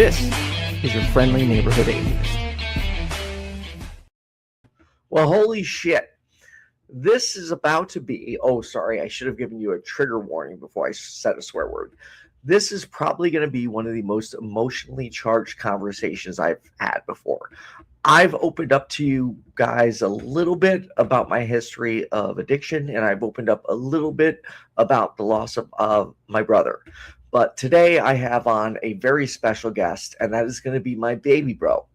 This is your friendly neighborhood atheist. Well, holy shit. This is about to be, oh, sorry, I should have given you a trigger warning before I said a swear word. This is probably going to be one of the most emotionally charged conversations I've had before. I've opened up to you guys a little bit about my history of addiction, and I've opened up a little bit about the loss of my brother. But today I have on a very special guest, and that is going to be my baby bro.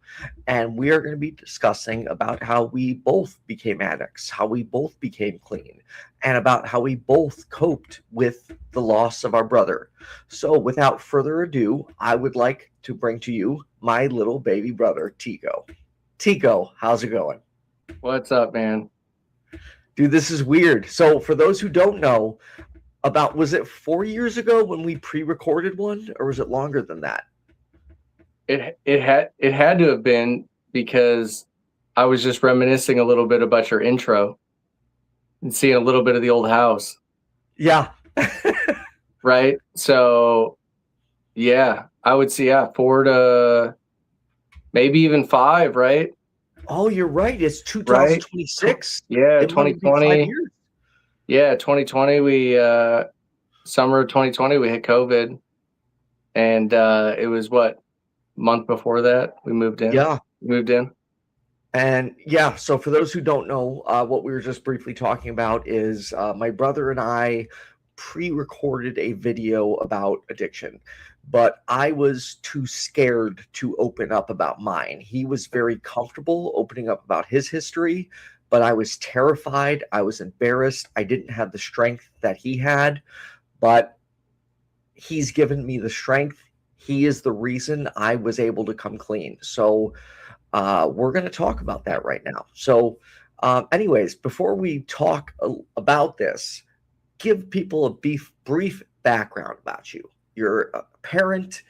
And we are going to be discussing about how we both became addicts, how we both became clean, and about how we both coped with the loss of our brother. So without further ado, I would like to bring to you my little baby brother, Tico. Tico, how's it going? What's up, man? Dude, this is weird. So for those who don't know, was it 4 years ago when we pre-recorded one, or was it longer than that? It had to have been, because I was just reminiscing a little bit about your intro and seeing a little bit of the old house. Yeah. Right. So yeah, I would say 4 to maybe even 5, right? Oh, you're right. It's 2026. Right? Yeah, it 2020. Yeah, 2020. We summer of 2020 we hit COVID, and it was what, month before that we moved in. Yeah, moved in. And yeah, so for those who don't know, what we were just briefly talking about is my brother and I pre-recorded a video about addiction, but I was too scared to open up about mine. He was very comfortable opening up about his history, but I was terrified. I was embarrassed. I didn't have the strength that he had, but he's given me the strength. He is the reason I was able to come clean. So we're going to talk about that right now. So anyways, before we talk about this, give people a brief background about you. You're a parent,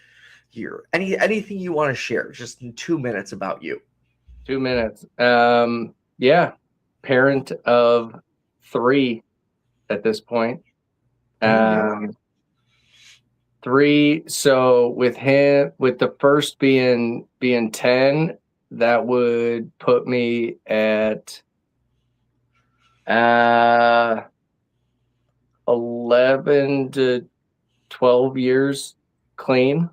anything you want to share, just in 2 minutes about you. 2 minutes. Yeah. Parent of 3 at this point. 3. So with the first being 10, that would put me at 11 to 12 years clean.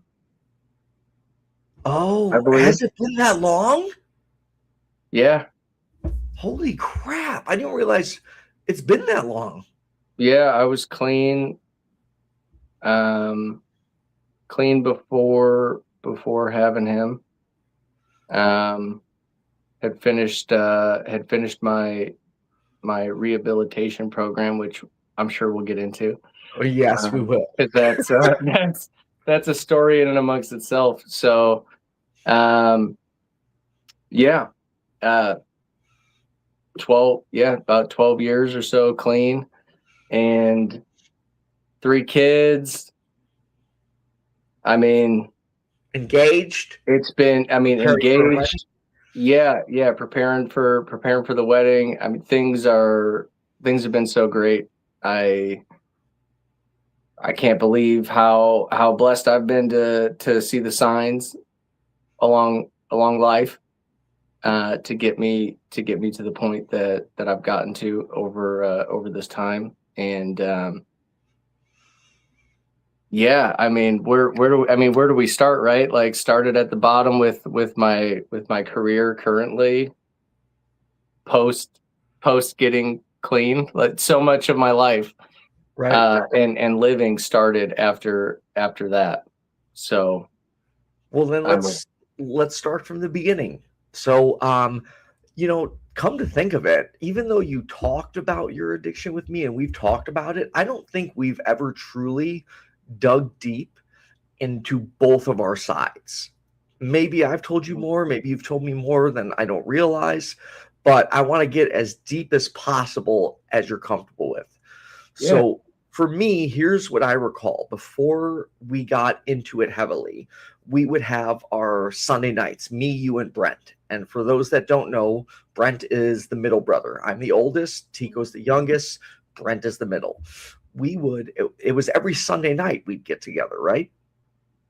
Oh, has it been that long? Yeah. Holy crap. I didn't realize it's been that long. Yeah, I was clean. Clean before having him. Had finished my rehabilitation program, which I'm sure we'll get into. Oh, yes, we will. That's a story in and amongst itself. So, yeah, 12, about 12 years or so clean, and 3 kids. I mean, engaged. It's been, engaged. Yeah, preparing for the wedding. I mean, things have been so great. I can't believe how blessed I've been to see the signs along life, to get me to the point that I've gotten to over this time. And yeah, I mean, where do we start, right? Like, started at the bottom with my career currently, post getting clean. Like, so much of my life, right, and living started after that. So, well, then let's start from the beginning. So, come to think of it, even though you talked about your addiction with me and we've talked about it, I don't think we've ever truly dug deep into both of our sides. Maybe I've told you more, maybe you've told me more than I don't realize, but I want to get as deep as possible as you're comfortable with. Yeah. So for me, here's what I recall. Before we got into it heavily, we would have our Sunday nights, me, you, and Brent. And for those that don't know, Brent is the middle brother. I'm the oldest, Tico's the youngest, Brent is the middle. It was every Sunday night we'd get together, right?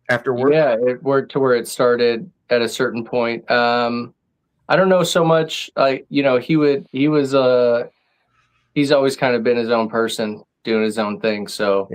after work? Yeah, it worked to where it started at a certain point. I don't know so much. He's always kind of been his own person, doing his own thing. So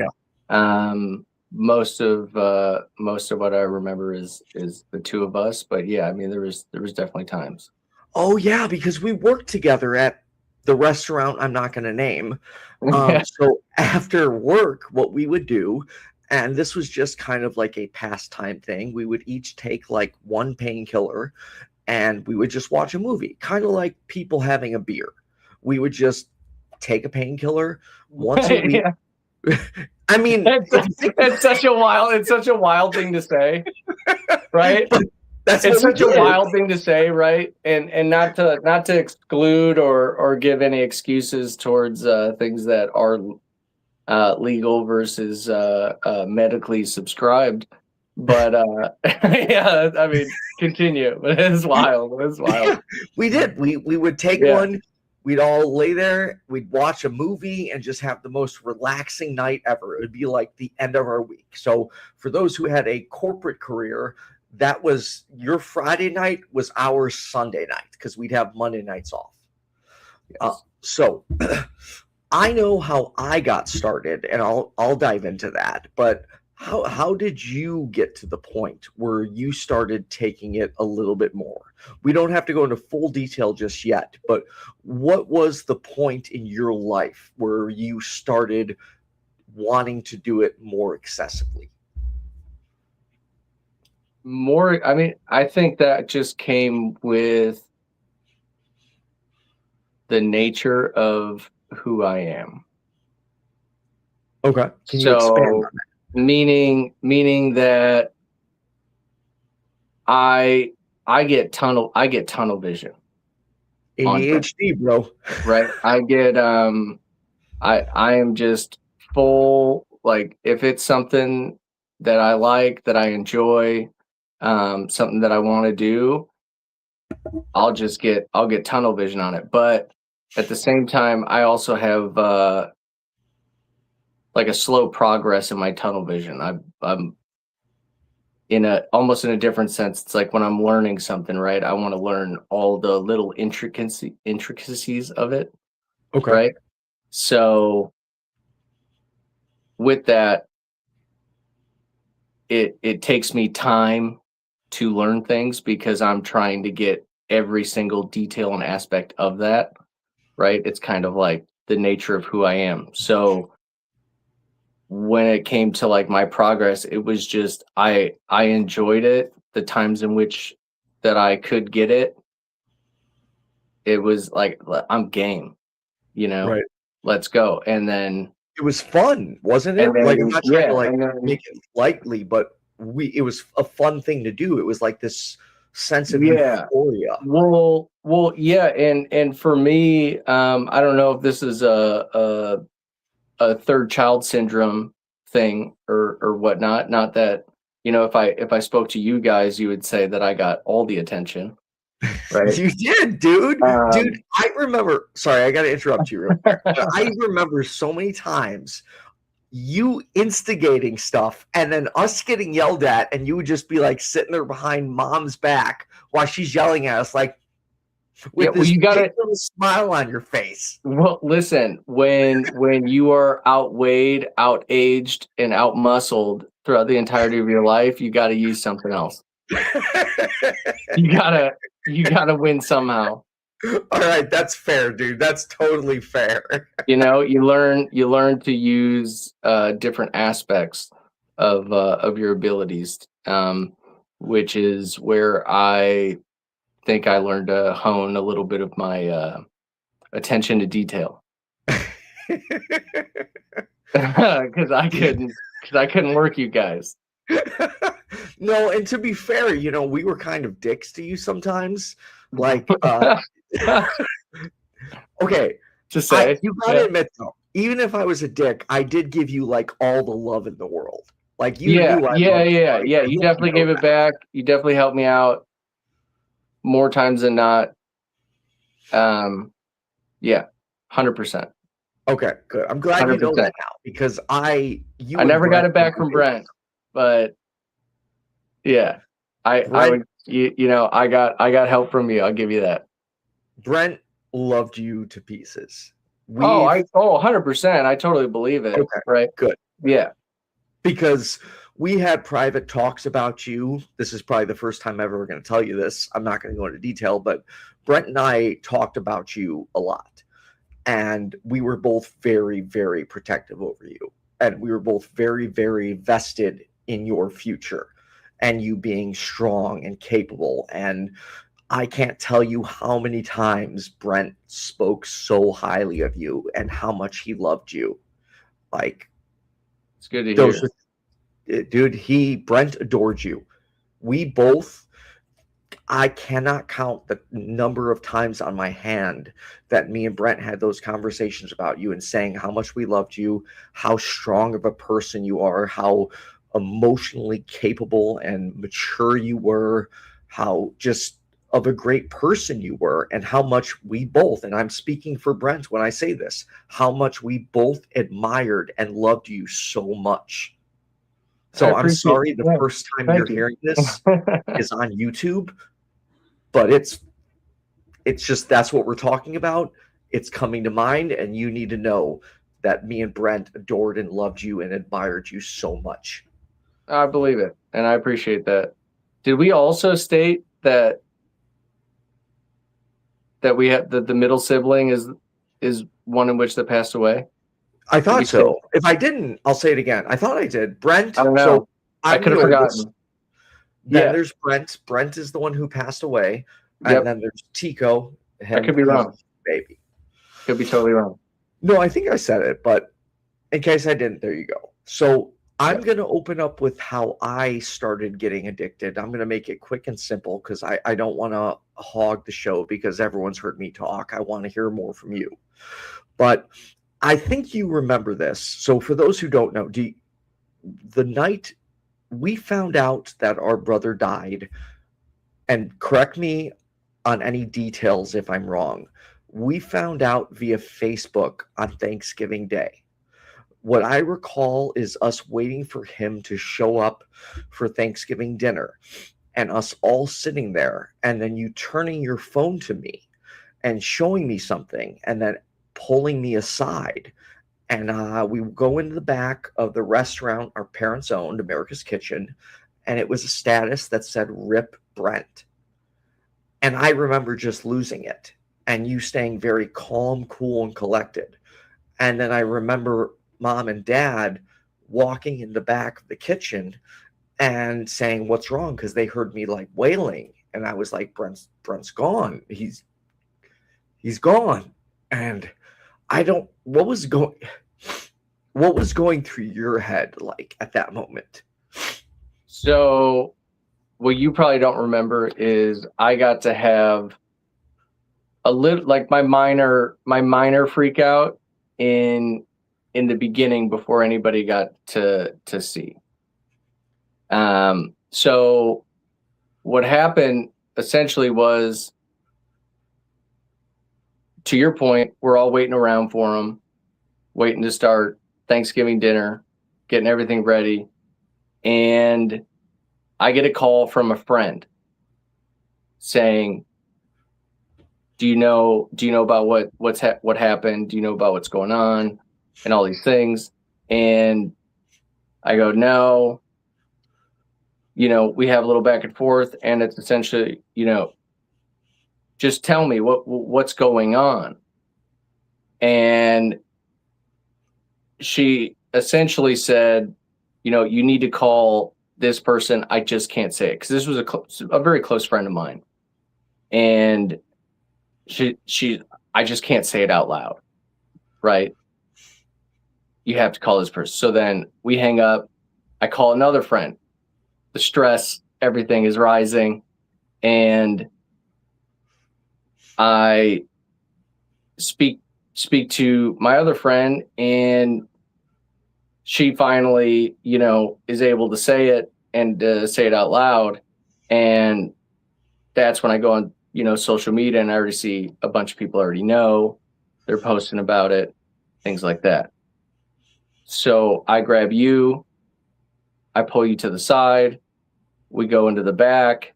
most of what I remember is the two of us. But yeah, I mean, there was definitely times. Oh yeah, because we worked together at the restaurant I'm not going to name. So after work, what we would do, and this was just kind of like a pastime thing, we would each take like one painkiller and we would just watch a movie, kind of like people having a beer. We would just take a painkiller once a week. I mean, it's such a wild thing to say, right? It's such a wild thing to say, right? And not to exclude or give any excuses towards things that are legal versus medically subscribed. But yeah, I mean, continue. But it's wild. It's wild. Yeah, we did. We would take one. We'd all lay there. We'd watch a movie and just have the most relaxing night ever. It would be like the end of our week. So for those who had a corporate career, that was your Friday night was our Sunday night because we'd have Monday nights off. Yes. So I know how I got started, and I'll dive into that. But how did you get to the point where you started taking it a little bit more? We don't have to go into full detail just yet, but what was the point in your life where you started wanting to do it more excessively? I mean, I think that just came with the nature of who I am. Okay. Can you expand on that? Meaning that I get tunnel vision. ADHD, bro. Right. I get I am just full, like, if it's something that I like, that I enjoy, something that I want to do, I'll get tunnel vision on it. But at the same time, I also have like a slow progress in my tunnel vision. I'm almost in a different sense. It's like when I'm learning something, right? I want to learn all the little intricacies of it. Okay. Right. So with that, it takes me time to learn things because I'm trying to get every single detail and aspect of that. Right. It's kind of like the nature of who I am. So when it came to like my progress, it was just I enjoyed it. The times in which that I could get it, it was like, I'm game, Right. Let's go. And then it was fun, wasn't it? Then, like, I'm not trying to like make it lightly, but it was a fun thing to do. It was like this sense of euphoria. Well, yeah, and for me, I don't know if this is a third child syndrome thing or whatnot. Not that, if I spoke to you guys, you would say that I got all the attention. Right. You did, dude. Dude, I remember, sorry, I got to interrupt you real quick. I remember so many times you instigating stuff and then us getting yelled at, and you would just be like sitting there behind mom's back while she's yelling at us, like with this little smile on your face. Well, listen, when you are outweighed, outaged, and outmuscled throughout the entirety of your life, you got to use something else. You gotta win somehow. All right, that's fair, dude. That's totally fair. You learn to use different aspects of your abilities, which is where I think I learned to hone a little bit of my attention to detail. Because I couldn't work you guys. No, and to be fair, we were kind of dicks to you sometimes. Like, okay, to say, you gotta admit though, even if I was a dick, I did give you like all the love in the world. Like, you knew yeah. You definitely gave it back. You definitely helped me out more times than not. Yeah, 100%. Okay, good. I'm glad 100%. You know that now because I never got it back from Brent, but Yeah. I would, I got help from you. I'll give you that. Brent loved you to pieces. 100%. I totally believe it. Okay, right. Good. Yeah. Because we had private talks about you. This is probably the first time I'm ever going to tell you this. I'm not going to go into detail, but Brent and I talked about you a lot. And we were both very, very protective over you. And we were both very, very vested in your future and you being strong and capable. And I can't tell you how many times Brent spoke so highly of you and how much he loved you. Like, it's good to hear. Dude, Brent adored you. We both, I cannot count the number of times on my hand that me and Brent had those conversations about you and saying how much we loved you, how strong of a person you are, how emotionally capable and mature you were, how just of a great person you were, and how much we both, and I'm speaking for Brent when I say this, how much we both admired and loved you so much. So I'm sorry the first time you're hearing this is on YouTube, but it's just, that's what we're talking about. It's coming to mind, and you need to know that me and Brent adored and loved you and admired you so much. I believe it, and I appreciate that. Did we also state that we have that the middle sibling is one in which that passed away? I thought so. If I didn't, I'll say it again. I thought I did. Brent. I don't know. So I could have forgotten. Then there's Brent. Brent is the one who passed away. And then there's Tico. I could be wrong. Baby. Could be totally wrong. No, I think I said it, but in case I didn't, there you go. So I'm going to open up with how I started getting addicted. I'm going to make it quick and simple because I don't want to hog the show because everyone's heard me talk. I want to hear more from you. But I think you remember this. So for those who don't know, the night we found out that our brother died, and correct me on any details if I'm wrong, we found out via Facebook on Thanksgiving Day. What I recall is us waiting for him to show up for Thanksgiving dinner and us all sitting there, and then you turning your phone to me and showing me something and then pulling me aside. And we go into the back of the restaurant our parents owned, America's Kitchen, and it was a status that said "Rip Brent." And I remember just losing it and you staying very calm, cool, and collected. And then I remember Mom and Dad walking in the back of the kitchen and saying, "What's wrong?" Because they heard me like wailing. And I was like, Brent's gone. He's gone. And what was going through your head like at that moment? So what you probably don't remember is I got to have a little, like my minor freak out in the beginning before anybody got to see. So what happened essentially was, to your point, we're all waiting around for him, waiting to start Thanksgiving dinner, getting everything ready. And I get a call from a friend saying, do you know about what happened? Do you know about what's going on and all these things? And I go, no, we have a little back and forth, and it's essentially, just tell me what's going on. And she essentially said, you need to call this person. I just can't say it because this was a very close friend of mine, and I just can't say it out loud, right? You have to call this person. So then we hang up. I call another friend. The stress, everything is rising, and I speak to my other friend, and she finally, is able to say it and say it out loud. And that's when I go on, social media, and I already see a bunch of people already know. They're posting about it, things like that. So I grab you, I pull you to the side, we go into the back,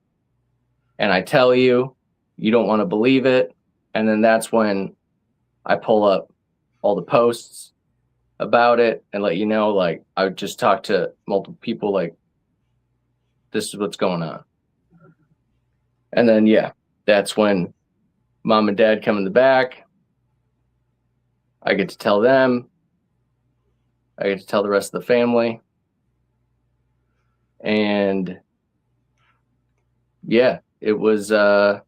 and I tell you, you don't want to believe it. And then that's when I pull up all the posts about it and let you know, like, I would just talk to multiple people, like, this is what's going on. And then, yeah, that's when mom and dad come in the back. I get to tell them. I get to tell the rest of the family. And yeah, it was a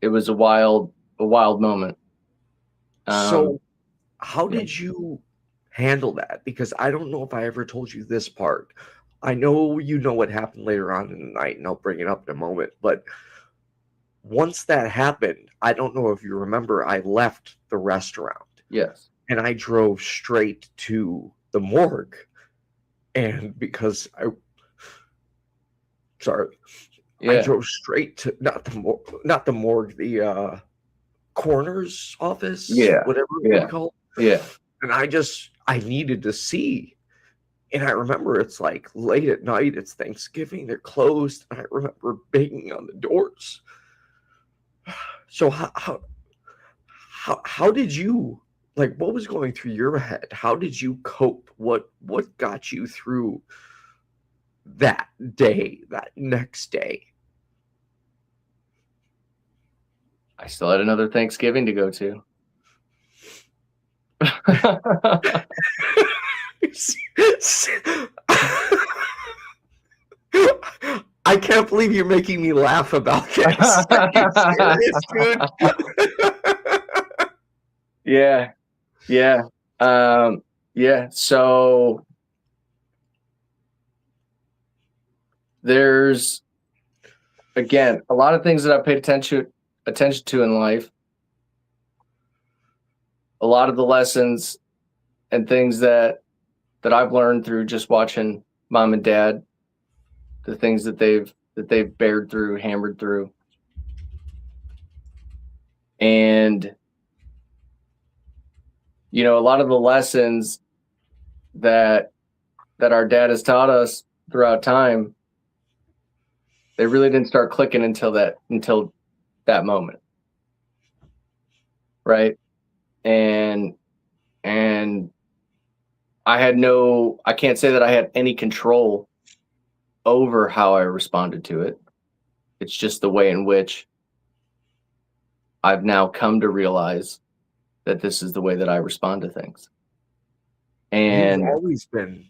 wild moment. So how did you handle that? Because I don't know if I ever told you this part. I know you know what happened later on in the night, and I'll bring it up in a moment. But once that happened, I don't know if you remember, I left the restaurant. Yes. And I drove straight to the morgue. And because I drove straight to not the morgue, the coroner's office, whatever you call it. Yeah. And I needed to see. And I remember it's like late at night, it's Thanksgiving, they're closed, and I remember banging on the doors. So how did you, like, what was going through your head? How did you cope? What got you through that day, that next day? I still had another Thanksgiving to go to. I can't believe you're making me laugh about this. Are you serious, dude? Yeah. So there's, again, a lot of things that I paid attention to in life. A lot of the lessons and things that I've learned through just watching mom and dad, the things that they've bared through, hammered through. And, you know, a lot of the lessons that our dad has taught us throughout time, they really didn't start clicking until that moment. Right. And I can't say that I had any control over how I responded to it. It's just the way in which I've now come to realize that this is the way that I respond to things. And you've always been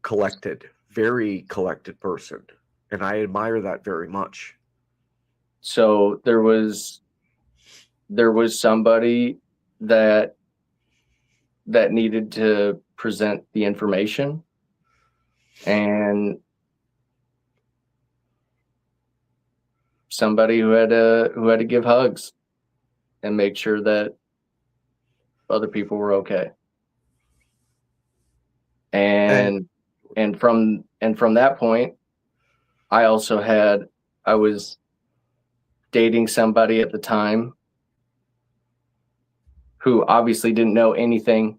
collected, very collected person, and I admire that very much. So there was somebody that needed to present the information, and somebody who had to give hugs and make sure that other people were okay. And from that point, I was dating somebody at the time who obviously didn't know anything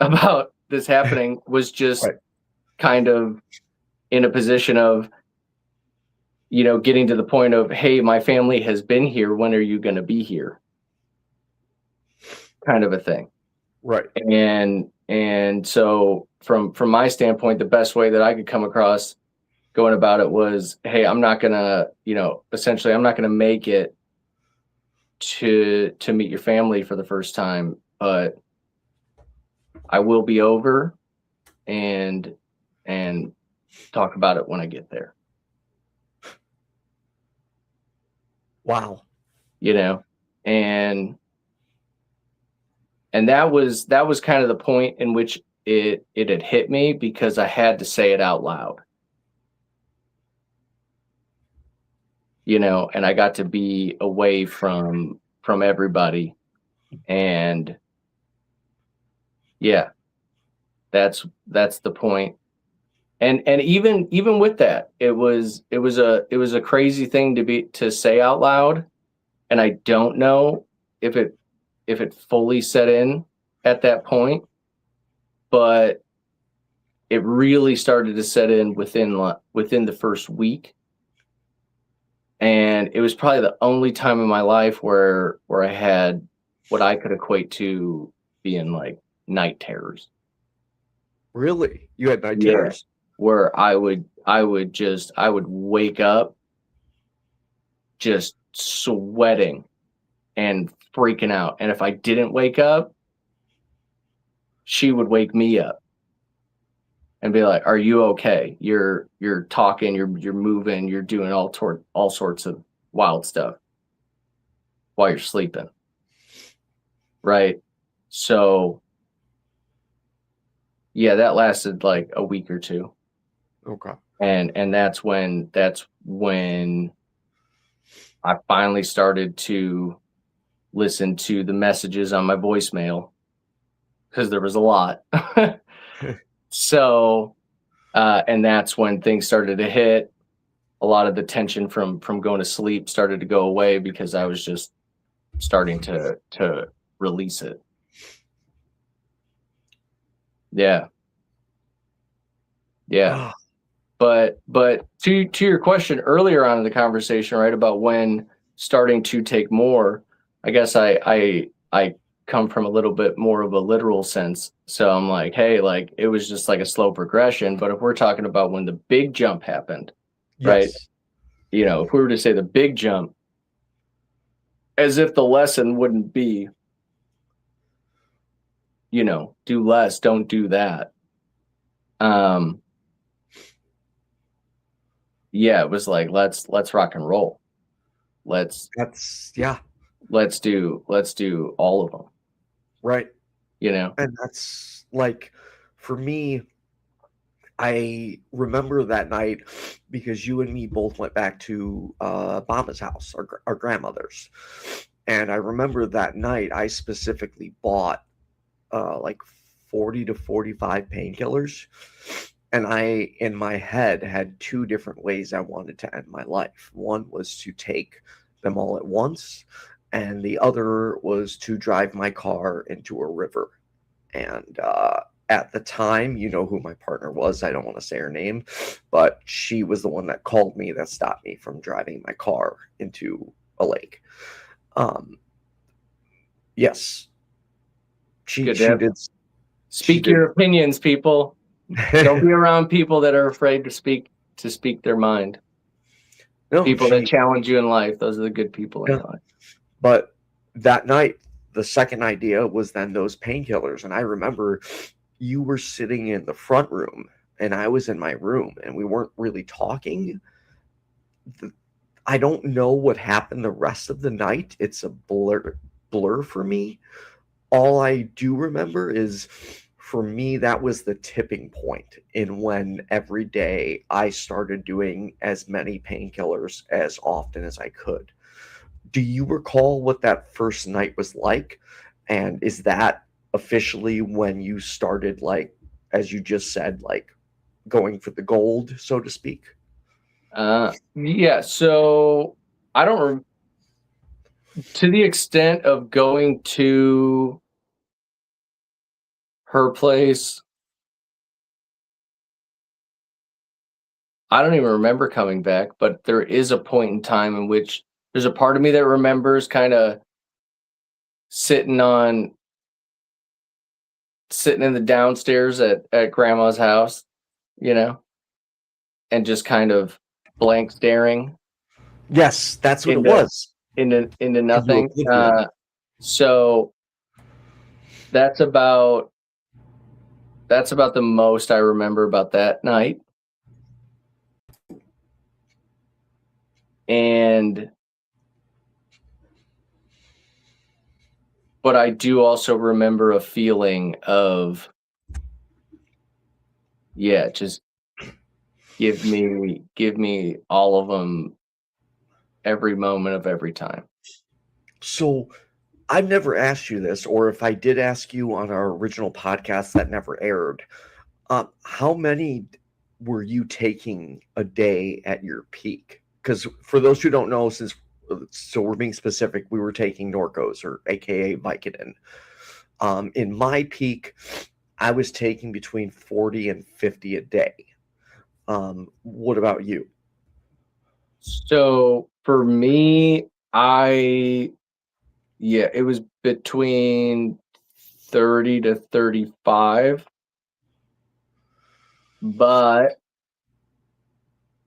about this happening, was just kind of in a position of, you know, getting to the point of, hey, my family has been here. When are you going to be here? Kind of a thing. Right. And so from my standpoint, the best way that I could come across going about it was, hey, I'm not going to, you know, essentially I'm not going to make it to meet your family for the first time, but I will be over and talk about it when I get there. Wow. You know, and that was kind of the point in which it had hit me, because I had to say it out loud. You know, and I got to be away from everybody. And yeah, that's the point. And even with that, it was a crazy thing to say out loud. And I don't know if it fully set in at that point, but it really started to set in within the first week. And it was probably the only time in my life where I had what I could equate to being like night terrors. Really? You had night terrors? Where I would wake up just sweating and freaking out. And if I didn't wake up, she would wake me up and be like, "Are you okay? You're talking, you're moving, you're doing all sorts of wild stuff while you're sleeping." Right? So yeah, that lasted like a week or two. Okay. And that's when I finally started to listen to the messages on my voicemail, because there was a lot. So, and that's when things started to hit. A lot of the tension from going to sleep started to go away, because I was just starting to release it. Yeah. But to your question earlier on in the conversation, right, about when starting to take more, I guess I come from a little bit more of a literal sense. So I'm like, hey, like it was just like a slow progression. But if we're talking about when the big jump happened, right? You know, if we were to say the big jump, as if the lesson wouldn't be, you know, do less, don't do that. Yeah, it was like, let's rock and roll. Let's do all of them. Right. You know? And that's like, for me, I remember that night because you and me both went back to Mama's house, our grandmother's. And I remember that night I specifically bought like 40 to 45 painkillers. And I, in my head, had two different ways I wanted to end my life. One was to take them all at once, and the other was to drive my car into a river. And at the time, you know who my partner was. I don't want to say her name, but she was the one that called me, that stopped me from driving my car into a lake. Yes. She did. Speak your opinions, people. Don't be around people that are afraid to speak their mind. No, people that challenge you in life. Those are the good people in your life. But that night, the second idea was then those painkillers. And I remember you were sitting in the front room and I was in my room, and we weren't really talking. I don't know what happened the rest of the night. It's a blur for me. All I do remember is, for me, that was the tipping point in when every day I started doing as many painkillers as often as I could. Do you recall what that first night was like? And is that officially when you started, like, as you just said, like going for the gold, so to speak? Yeah. So I don't, to the extent of going to her place, I don't even remember coming back, but there is a point in time in which there's a part of me that remembers kind of sitting in the downstairs at grandma's house, you know, and just kind of blank staring. Yes, that's what it was. Into nothing. So that's about the most I remember about that night. But I do also remember a feeling of, yeah, just give me all of them, every moment of every time. So I've never asked you this, or if I did ask you on our original podcast that never aired, how many were you taking a day at your peak? Because for those who don't know, so we're being specific, we were taking Norcos, or AKA Vicodin. In my peak, I was taking between 40 and 50 a day. What about you? So for me, it was between 30 to 35. But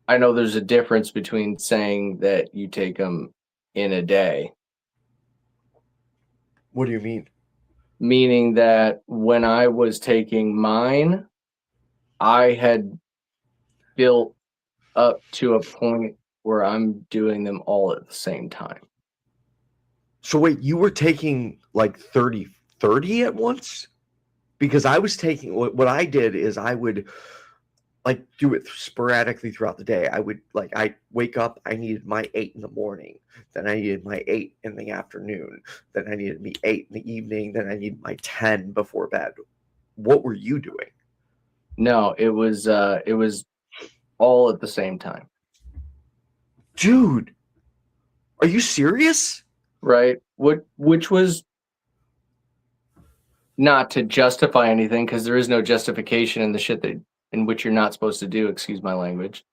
I know there's a difference between saying that you take them in a day. What do you mean? Meaning that when I was taking mine, I had built up to a point where I'm doing them all at the same time. So wait, you were taking like 30 at once? Because I was taking, what I did is I would like do it sporadically throughout the day. I would I wake up, I needed my 8 in the morning, then I needed my 8 in the afternoon, then I needed me 8 in the evening, then I needed my 10 before bed. What were you doing? No, it was all at the same time. Dude, are you serious? Right? Which was not to justify anything, because there is no justification in the shit that in which you're not supposed to do, excuse my language.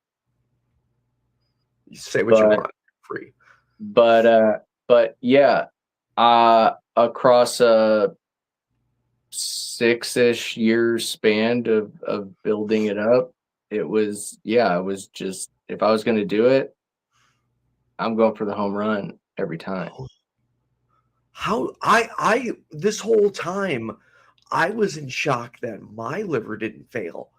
You say what you want, free. But yeah, across a 6-ish year span of building it up, it was just, if I was going to do it, I'm going for the home run every time. How I this whole time I was in shock that my liver didn't fail.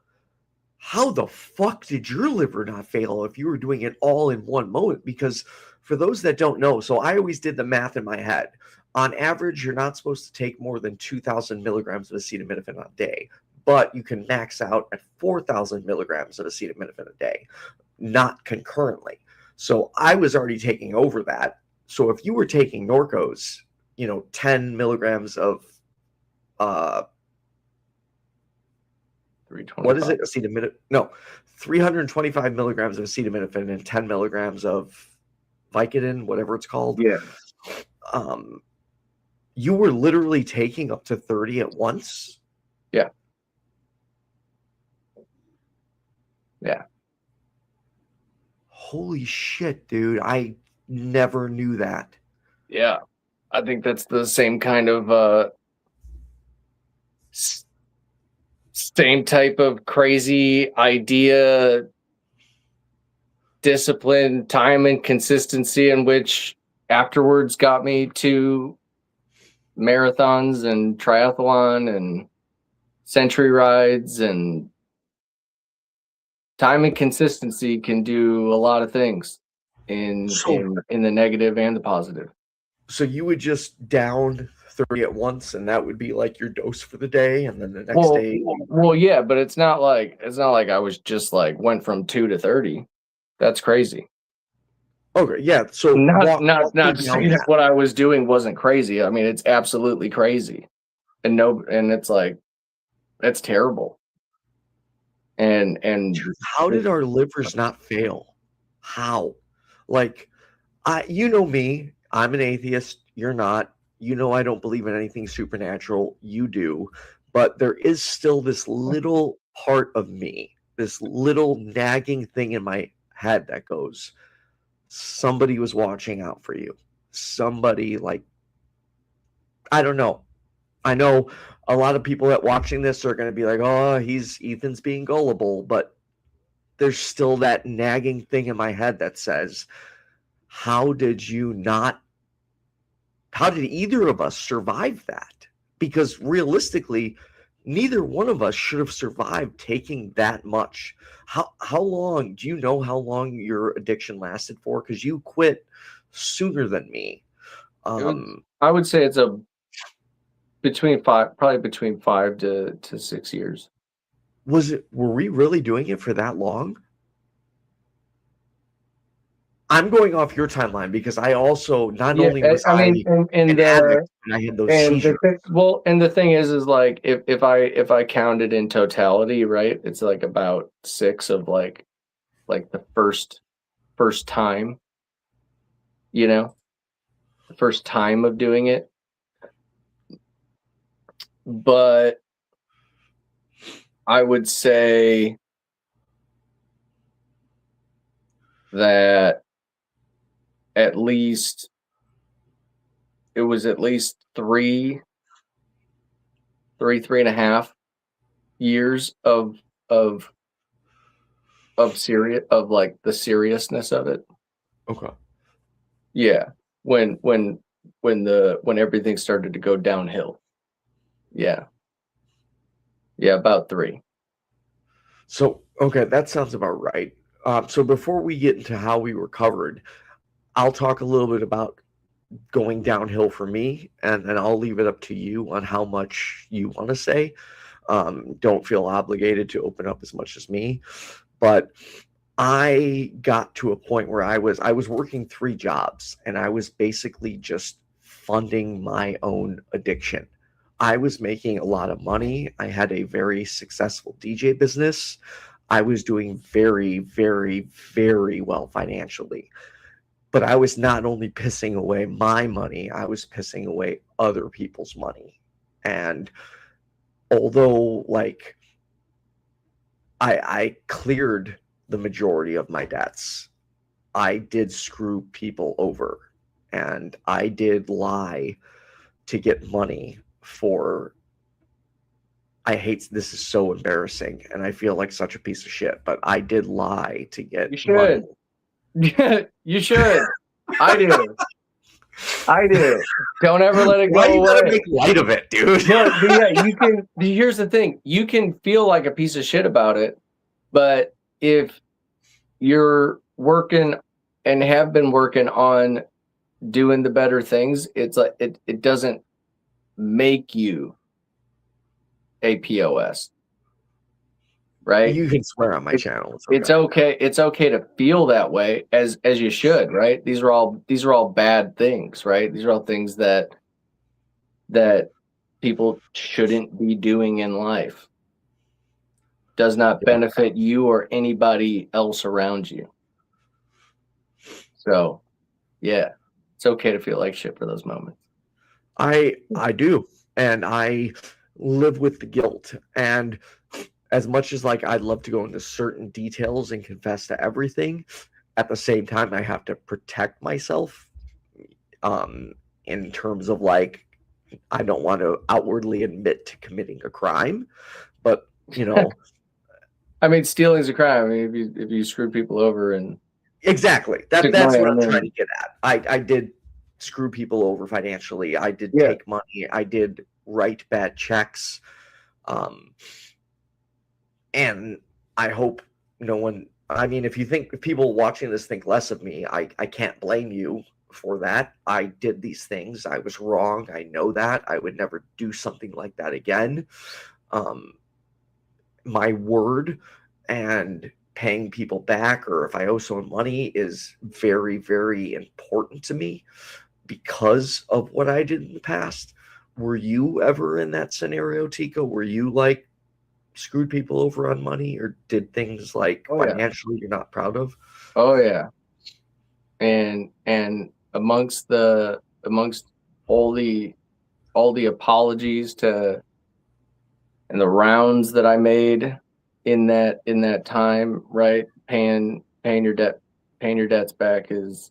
How the fuck did your liver not fail if you were doing it all in one moment? Because for those that don't know, so I always did the math in my head. On average, you're not supposed to take more than 2,000 milligrams of acetaminophen a day, but you can max out at 4,000 milligrams of acetaminophen a day, not concurrently. So I was already taking over that. So if you were taking Norcos, 10 milligrams of what is it? Acetaminophen? No, 325 milligrams of acetaminophen and 10 milligrams of Vicodin, whatever it's called. Yeah. You were literally taking up to 30 at once. Yeah. Yeah. Holy shit, dude. I never knew that. Yeah. I think that's the same kind of same type of crazy idea, discipline, time, and consistency, in which afterwards got me to marathons and triathlon and century rides. And time and consistency can do a lot of things in the negative and the positive. So you would just down 30 at once, and that would be like your dose for the day, and then the next day. Well, yeah, but it's not like I was just like went from 2 to 30. That's crazy. Okay, yeah. So not to say that what I was doing wasn't crazy. I mean, it's absolutely crazy, and it's like, that's terrible. And dude, how did our livers not fail? How? Like, you know me, I'm an atheist. You're not. I don't believe in anything supernatural. You do. But there is still this little part of me, this little nagging thing in my head that goes, somebody was watching out for you. Somebody, I don't know. I know a lot of people that watching this are going to be like, oh, Ethan's being gullible. But there's still that nagging thing in my head that says, how did either of us survive that? Because realistically, neither one of us should have survived taking that much. How long, do you know how long your addiction lasted for? Because you quit sooner than me. I would say it's probably between 5 to 6 years. Were we really doing it for that long? I'm going off your timeline because I also only was an addict and I had those seizures. And the thing is like, if I counted in totality, right, it's like about 6 of like the first time, the first time of doing it. But I would say that at least it was at least three and a half years of serious, of like the seriousness of it. Okay. Yeah. When everything started to go downhill. Yeah. Yeah, about 3. So, okay, that sounds about right. So before we get into how we recovered, I'll talk a little bit about going downhill for me, and then I'll leave it up to you on how much you want to say. Don't feel obligated to open up as much as me, but I got to a point where I was working 3 jobs, and I was basically just funding my own addiction. I was making a lot of money. I had a very successful DJ business. I was doing very, very, very well financially. But I was not only pissing away my money, I was pissing away other people's money. And although, like, I cleared the majority of my debts, I did screw people over, and I did lie to get money for. I hate this is so embarrassing, and I feel like such a piece of shit, but I did lie to get money. You should. I do. Don't ever let it go Why you away. gotta make light of it, dude? But yeah, you can. Here's the thing: you can feel like a piece of shit about it, but if you're working and have been working on doing the better things, it's like it doesn't make you a POS, right? You can swear on my channel. It's okay. It's okay to feel that way, as you should, right? These are all bad things, right? These are all things that people shouldn't be doing in life. Does not benefit you or anybody else around you. So, yeah, it's okay to feel like shit for those moments. I do, and I live with the guilt. And as much as like I'd love to go into certain details and confess to everything, at the same time I have to protect myself. In terms of like, I don't want to outwardly admit to committing a crime, but you know. I mean, stealing's a crime. I mean, if you screw people over and exactly that's what I'm trying to get at. I did screw people over financially. I did take money. I did write bad checks. And I hope no one. I mean, if people watching this think less of me, I can't blame you for that. I did these things. I was wrong. I know that. I would never do something like that again. My word and paying people back, or if I owe someone money, is very, very important to me because of what I did in the past. Were you ever in that scenario, Tico? Were you like screwed people over on money, or did things like financially you're not proud of? Oh yeah. And amongst all the apologies to and the rounds that I made in that time, right? Paying your debts back is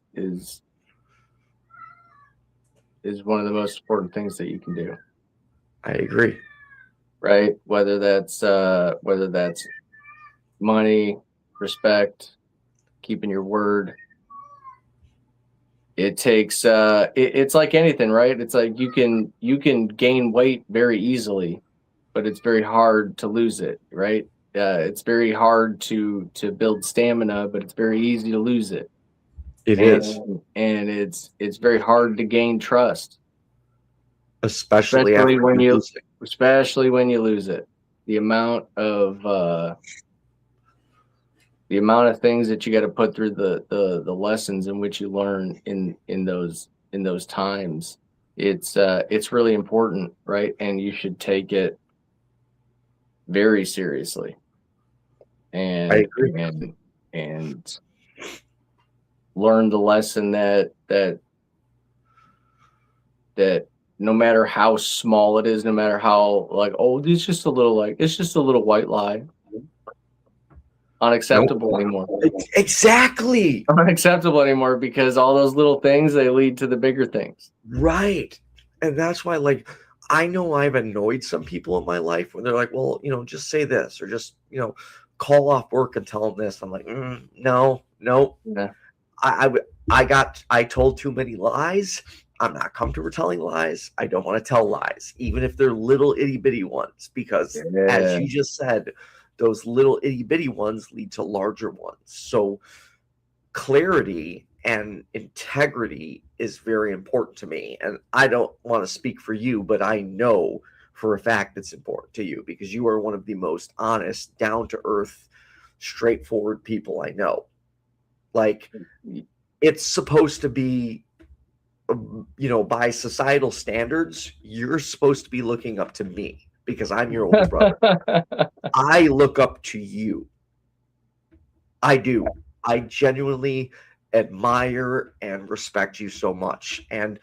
one of the most important things that you can do. I agree. Right? Whether that's money, respect, keeping your word. It takes it's like anything, right? It's like you can gain weight very easily, but it's very hard to lose it, right? It's very hard to build stamina, but it's very easy to lose it. It is, and it's very hard to gain trust, especially when you lose it. Especially when you lose it. The amount of things that you got to put through, the lessons in which you learn in those times, it's really important, right? And you should take it very seriously. And I agree. And learn the lesson that no matter how small it is, no matter how like, oh, it's just a little white lie. Unacceptable anymore. Exactly. Unacceptable anymore, because all those little things, they lead to the bigger things. Right. And that's why, like, I know I've annoyed some people in my life when they're like, well, just say this, or just, call off work and tell them this. I'm like, no. Yeah. I told too many lies. I'm not comfortable telling lies. I don't want to tell lies, even if they're little itty bitty ones, because as you just said, those little itty bitty ones lead to larger ones. So clarity and integrity is very important to me. And I don't want to speak for you, but I know for a fact it's important to you, because you are one of the most honest, down to earth, straightforward people I know. Like, it's supposed to be, by societal standards, you're supposed to be looking up to me because I'm your older brother. I look up to you. I do. I genuinely admire and respect you so much. And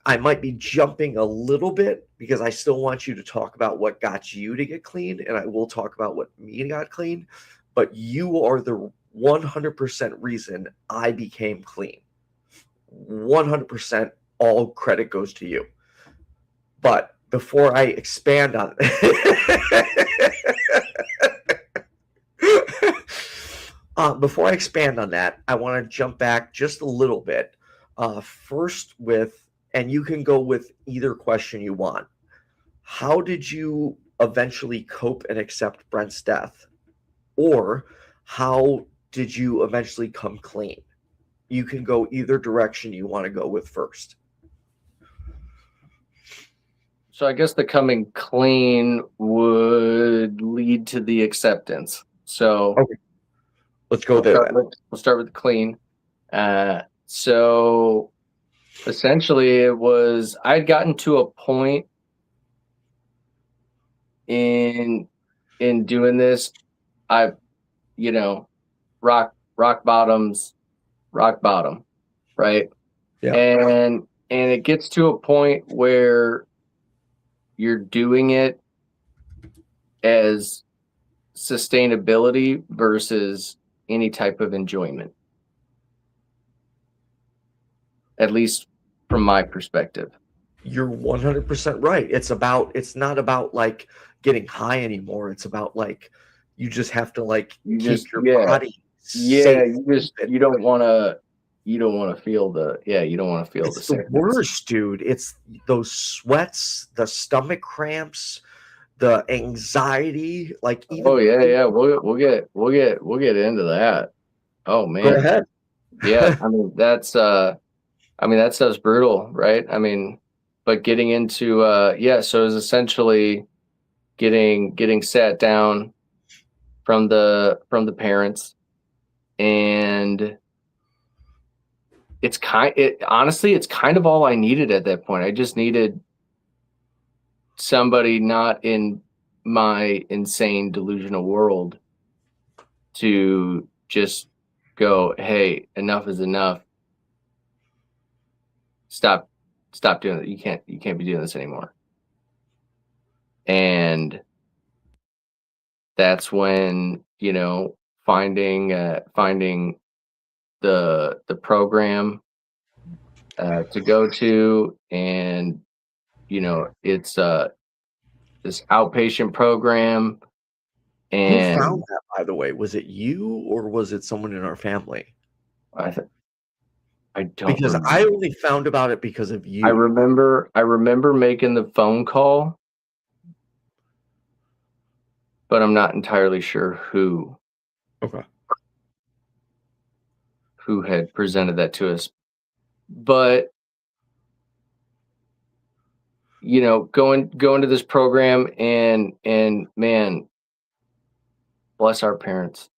I might be jumping a little bit because I still want you to talk about what got you to get clean, and I will talk about what me got clean. But you are the 100% reason I became clean. 100% all credit goes to you. But before I expand on that, I want to jump back just a little bit. First and you can go with either question you want. How did you eventually cope and accept Brent's death? Or how did you eventually come clean? You can go either direction you want to go with first. So I guess the coming clean would lead to the acceptance. So okay. Let's go there. We'll start with the clean. So essentially it was, I'd gotten to a point in doing this, rock bottom, right? Yeah. And it gets to a point where you're doing it as sustainability versus any type of enjoyment. At least from my perspective. You're 100% right. It's not about like getting high anymore. It's about like, you just have to like keep your body safe. You don't want to feel the It's the worst, dude. It's those sweats, the stomach cramps, the anxiety, like even we'll get into that. Oh man. Go ahead. Yeah, that stuff's brutal, right? But getting into so it was essentially getting sat down from the parents, and honestly, it's kind of all I needed at that point. I just needed somebody not in my insane delusional world to just go, hey, enough is enough. Stop doing it. You can't be doing this anymore. And that's when, finding the program to go to, and it's this outpatient program. And who found that, by the way? Was it you or was it someone in our family? I don't, because remember. I only found about it because of you. I remember making the phone call, but I'm not entirely sure who had presented that to us. But going to this program, and man, bless our parents.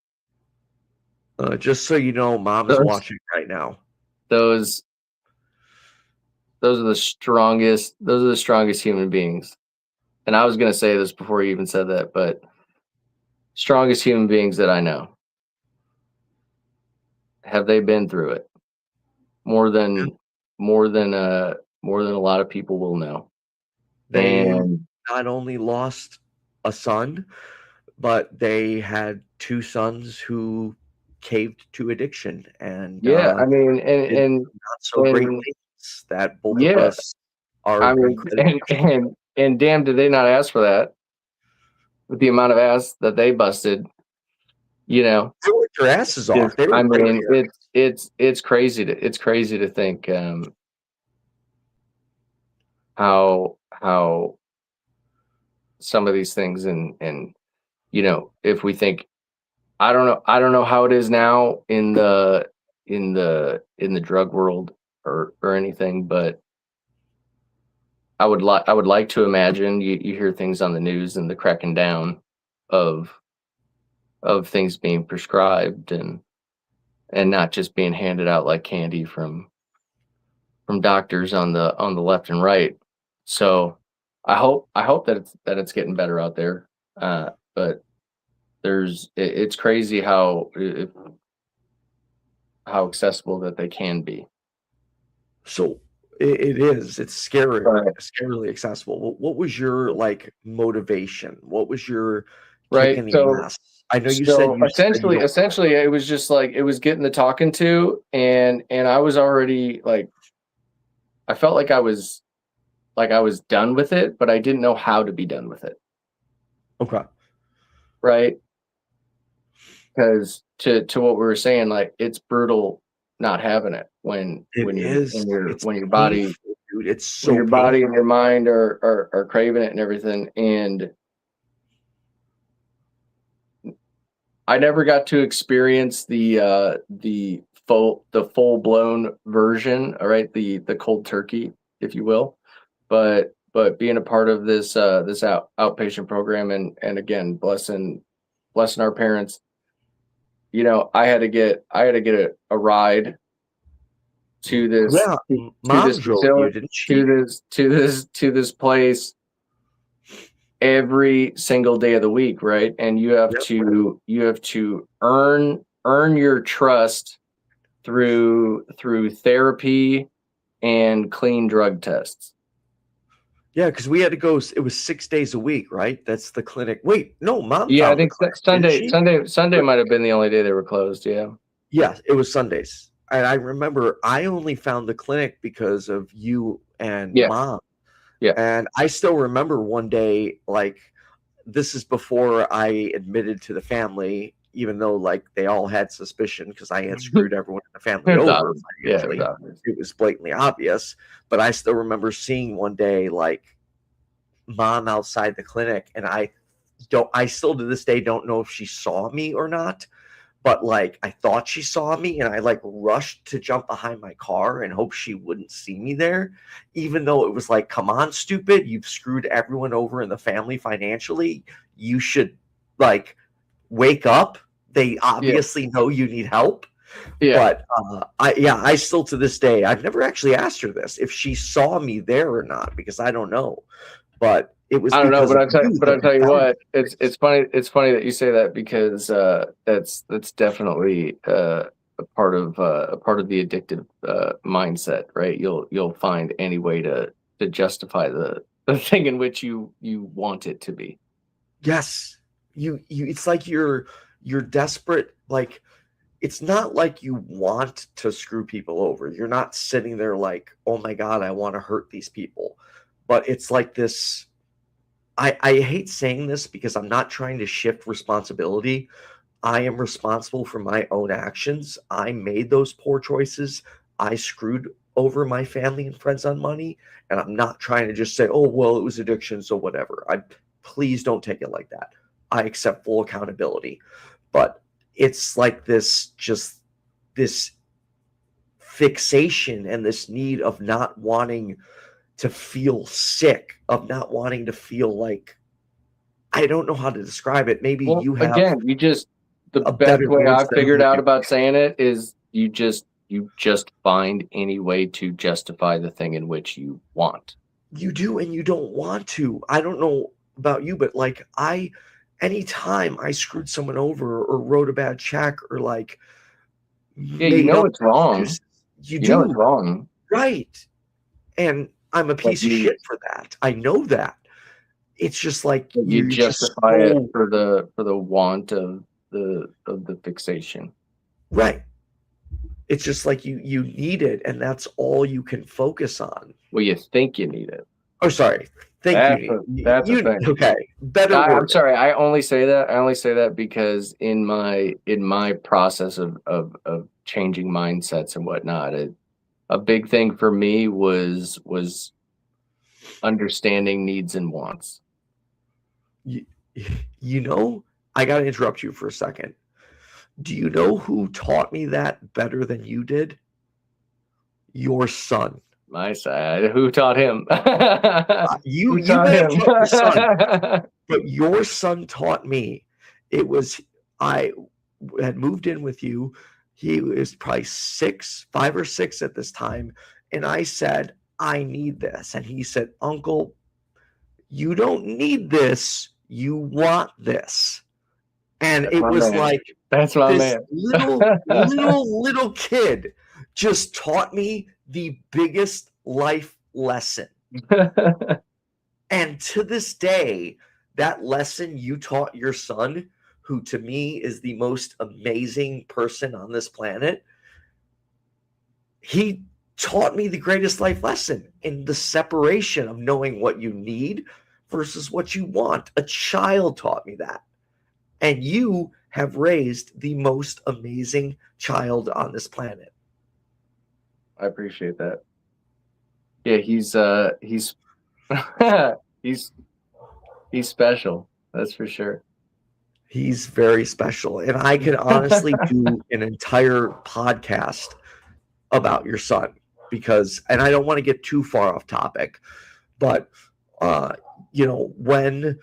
Just so you know, Mom is watching right now. Those are the strongest human beings. And I was going to say this before you even said that, but strongest human beings that I know. Have they been through it? More than more than a lot of people will know. They And not only lost a son, but they had two sons who caved to addiction and yeah, I mean, did not so great and things that both of yeah, us are I mean, incredibly and damn, did they not ask for that with the amount of ass that they busted? You know, they worked their asses off. They were I great mean, parents. it's crazy to think how some of these things and if we think I don't know how it is now in the drug world or anything, but I would like to imagine you hear things on the news and the cracking down of things being prescribed and not just being handed out like candy from doctors on the left and right. So I hope that it's getting better out there. But it's crazy how accessible that they can be. So it is. It's scary, Right. scarily accessible. What was your like motivation? What was your kick Right. in the So ass? I know you said you essentially it was just like it was getting the talking to, and I was already like I felt like I was done with it, but I didn't know how to be done with it. Okay. Right. Because to what we were saying, like it's brutal not having it when your body, painful, dude. It's so when your body and your mind are craving it and everything. And I never got to experience the full blown version, all right, the cold turkey, if you will. But being a part of this outpatient program and again blessing our parents, I had to get a ride to this drove you, didn't she? to this place every single day of the week, right? And you have to earn your trust through therapy and clean drug tests. Yeah, because we had to go. It was 6 days a week, right? That's the clinic. Wait, no, Mom. Yeah, I think Sunday might have been the only day they were closed. Yeah. Yeah, it was Sundays. And I remember I only found the clinic because of you and Mom. Yeah. And I still remember one day, like, this is before I admitted to the family, even though like they all had suspicion because I had screwed everyone in the family over. It was blatantly obvious. But I still remember seeing one day like Mom outside the clinic, and I still to this day don't know if she saw me or not. But like I thought she saw me, and I like rushed to jump behind my car and hope she wouldn't see me there, even though it was like, come on, stupid, you've screwed everyone over in the family financially. You should like wake up. They obviously know you need help. But I still to this day, I've never actually asked her this if she saw me there or not, because I don't know. But it was, I don't know, but I'll tell you what, it's funny that you say that, because that's definitely a part of the addictive mindset, right? You'll find any way to justify the thing in which you want it to be. Yes. You it's like you're desperate. Like, it's not like you want to screw people over. You're not sitting there like, oh my God, I want to hurt these people. But it's like this. I hate saying this because I'm not trying to shift responsibility. I am responsible for my own actions. I made those poor choices. I screwed over my family and friends on money. And I'm not trying to just say, oh, well, it was addiction, so whatever. Please don't take it like that. I accept full accountability. But it's like this fixation and this need of not wanting to feel sick, of not wanting to feel like, I don't know how to describe it. Maybe you have the best way I've figured out about saying it is you just find any way to justify the thing in which you want. You do, and you don't want to. I don't know about you, but like anytime I screwed someone over or wrote a bad check or like, it's wrong. You know it's wrong, right? And I'm a piece of shit for that. I know that. It's just like you justify it for the want of the fixation. Right. It's just like you need it, and that's all you can focus on. Well, you think you need it. Oh, sorry. That's a thing. Okay. Better word. I'm sorry. I only say that because in my process of changing mindsets and whatnot, a big thing for me was understanding needs and wants. You know, I got to interrupt you for a second. Do you know who taught me that better than you did? Your son. My side. Who taught him? You taught him. Your son. But your son taught me. I had moved in with you. He was probably 5 or 6 at this time. And I said, I need this. And he said, Uncle, you don't need this. You want this. And it was like, that's my man. little kid just taught me the biggest life lesson. And to this day, that lesson you taught your son, who to me is the most amazing person on this planet, he taught me the greatest life lesson in the separation of knowing what you need versus what you want. A child taught me that. And you have raised the most amazing child on this planet. I appreciate that. Yeah, he's he's special. That's for sure. He's very special. And I could honestly do an entire podcast about your son and I don't want to get too far off topic, but when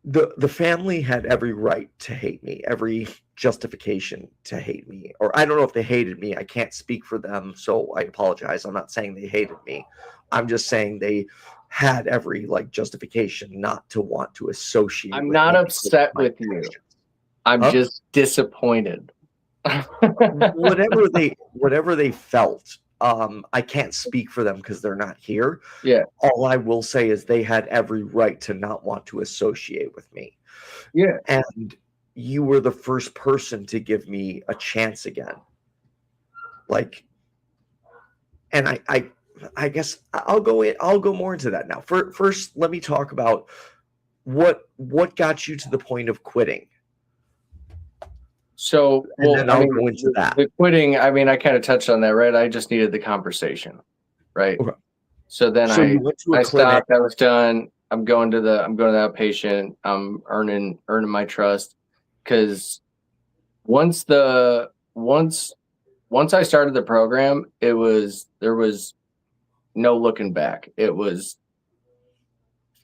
the family had every right to hate me, every justification to hate me, or I don't know if they hated me. I can't speak for them, so I apologize. I'm not saying they hated me. I'm just saying they had every justification not to want to associate. I'm not upset with you. I'm just disappointed. whatever they felt. I can't speak for them because they're not here. Yeah. All I will say is they had every right to not want to associate with me. Yeah. And you were the first person to give me a chance again. And I guess I'll go more into that now. First, let me talk about what got you to the point of quitting. So, then I'll go into that. The quitting, I kind of touched on that, right? I just needed the conversation, right? Okay. So then I stopped. I was done. I'm going to the outpatient. I'm earning my trust, because once I started the program, there was no looking back. It was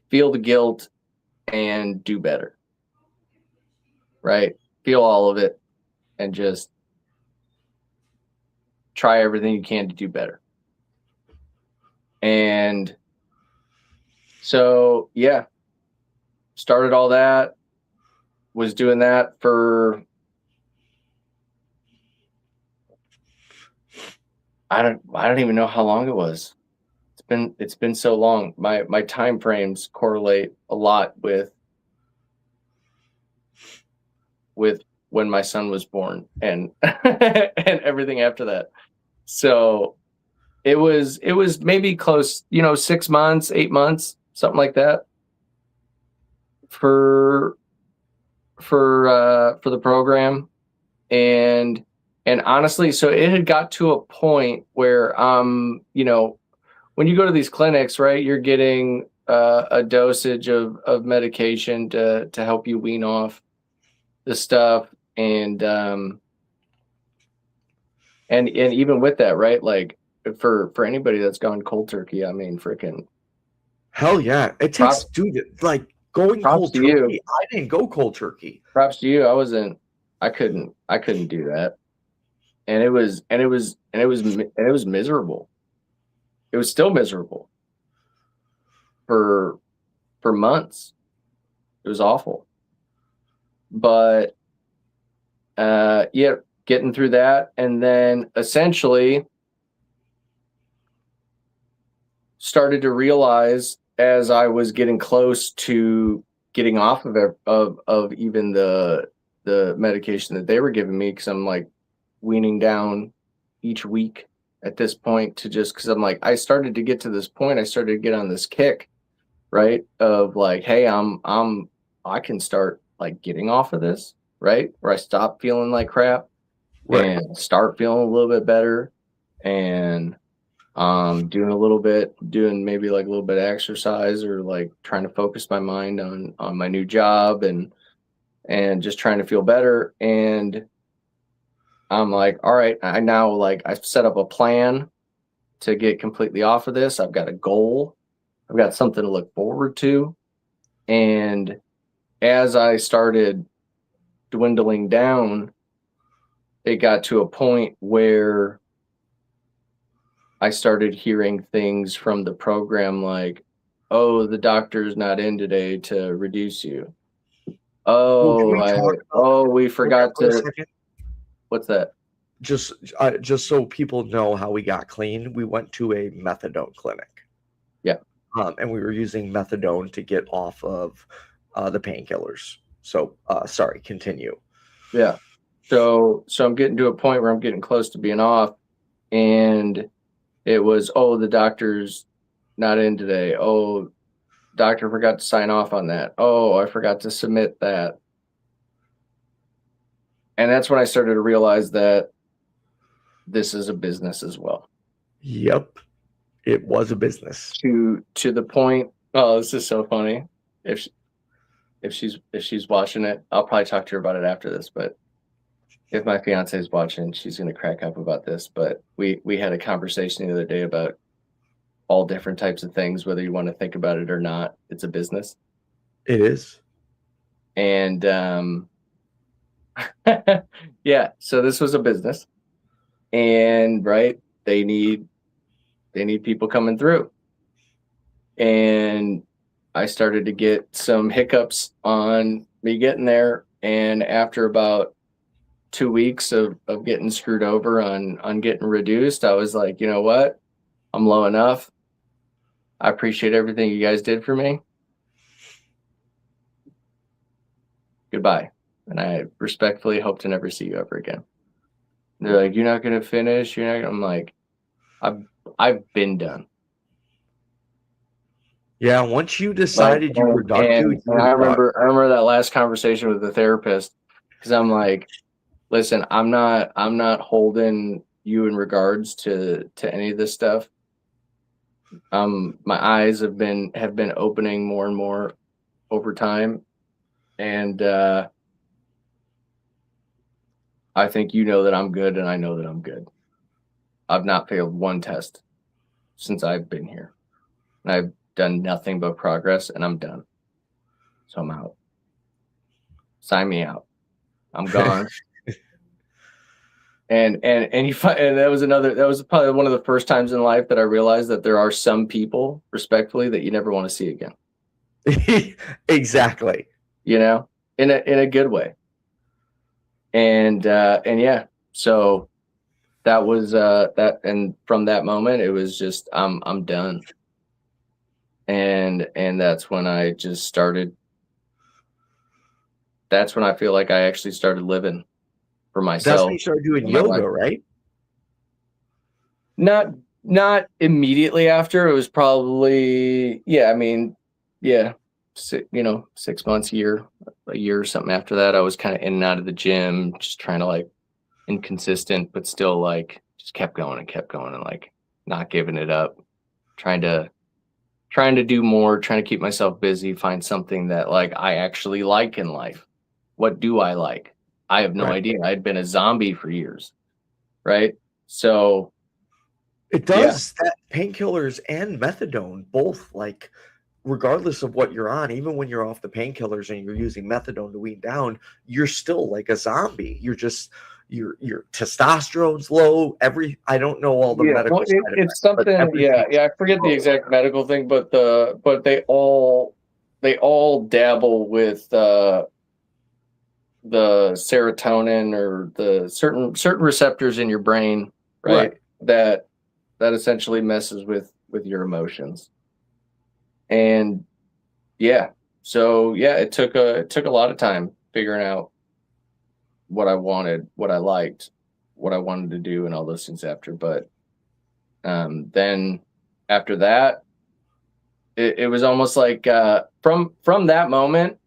feel the guilt and do better, right? Feel all of it and just try everything you can to do better. And so, yeah, started all that, was doing that for, I don't even know how long it was. It's been so long. My time frames correlate a lot with when my son was born and and everything after that. So it was maybe close, 6 months, 8 months, something like that for the program. And honestly, so it had got to a point where when you go to these clinics, right, you're getting a dosage of medication to help you wean off the stuff, and even with that, right, like for anybody that's gone cold turkey, freaking hell yeah, it takes, going cold turkey. I didn't go cold turkey. Props to you. I couldn't do that, and it was miserable. It was still miserable for months. It was awful. But getting through that, and then essentially started to realize as I was getting close to getting off of it, of even the medication that they were giving me, because I'm like weaning down each week at this point, to just because I'm like, I started to get to this point, I started to get on this kick, right, of like, hey, I can start like getting off of this, right, where I stop feeling like crap, right, and start feeling a little bit better, and doing maybe like a little bit of exercise, or like trying to focus my mind on my new job, and just trying to feel better. And I'm like, all right, I've set up a plan to get completely off of this. I've got a goal. I've got something to look forward to. And as I started dwindling down, it got to a point where I started hearing things from the program like, oh, the doctor's not in today to reduce you. We forgot to. What's that? Just so people know how we got clean, we went to a methadone clinic. Yeah. And we were using methadone to get off of the painkillers. So, sorry, continue. Yeah. So I'm getting to a point where I'm getting close to being off, and it was, oh, the doctor's not in today. Oh, doctor forgot to sign off on that. Oh, I forgot to submit that. And that's when I started to realize that this is a business as well. Yep. It was a business. To the point, oh, this is so funny. If she's watching it, I'll probably talk to her about it after this, but if my fiance is watching, she's going to crack up about this. But we had a conversation the other day about all different types of things, whether you want to think about it or not. It's a business. It is. And yeah, so this was a business, and right, they need people coming through. And I started to get some hiccups on me getting there. And after about 2 weeks of getting screwed over on getting reduced, I was like, you know what? I'm low enough. I appreciate everything you guys did for me. Goodbye. And I respectfully hope to never see you ever again. And they're like, you're not going to finish? I'm like, I've been done. Yeah, once you decided you were done, I remember that last conversation with the therapist, because I'm like, listen, I'm not holding you in regards to any of this stuff. My eyes have been opening more and more over time, and I think you know that I'm good, and I know that I'm good. I've not failed one test since I've been here, and I've done nothing but progress, and I'm done. So I'm out. Sign me out. I'm gone. And that was probably one of the first times in life that I realized that there are some people, respectfully, that you never want to see again. Exactly. You know, in a good way. And yeah, so that was that, and from that moment it was just I'm done. And that's when I just started. That's when I feel like I actually started living for myself. That's when you started doing yoga, right? Not immediately after. It was probably, yeah, I mean, yeah, 6 months, a year or something after that. I was kind of in and out of the gym, just trying to like inconsistent, but still like just kept going and like not giving it up, trying to do more, trying to keep myself busy, find something that like I actually like in life. What do I like? I have no idea. I'd been a zombie for years, right? So it does that. Painkillers and methadone both, like, regardless of what you're on, even when you're off the painkillers and you're using methadone to wean down, you're still like a zombie. You're just your testosterone's low. I don't know all the medical. It's something. I forget the exact medical thing, but they all dabble with the serotonin or the certain receptors in your brain, right? That essentially messes with your emotions. And so it took a lot of time figuring out what I wanted, what I liked, what I wanted to do, and all those things after. But then after that, it was almost like from that moment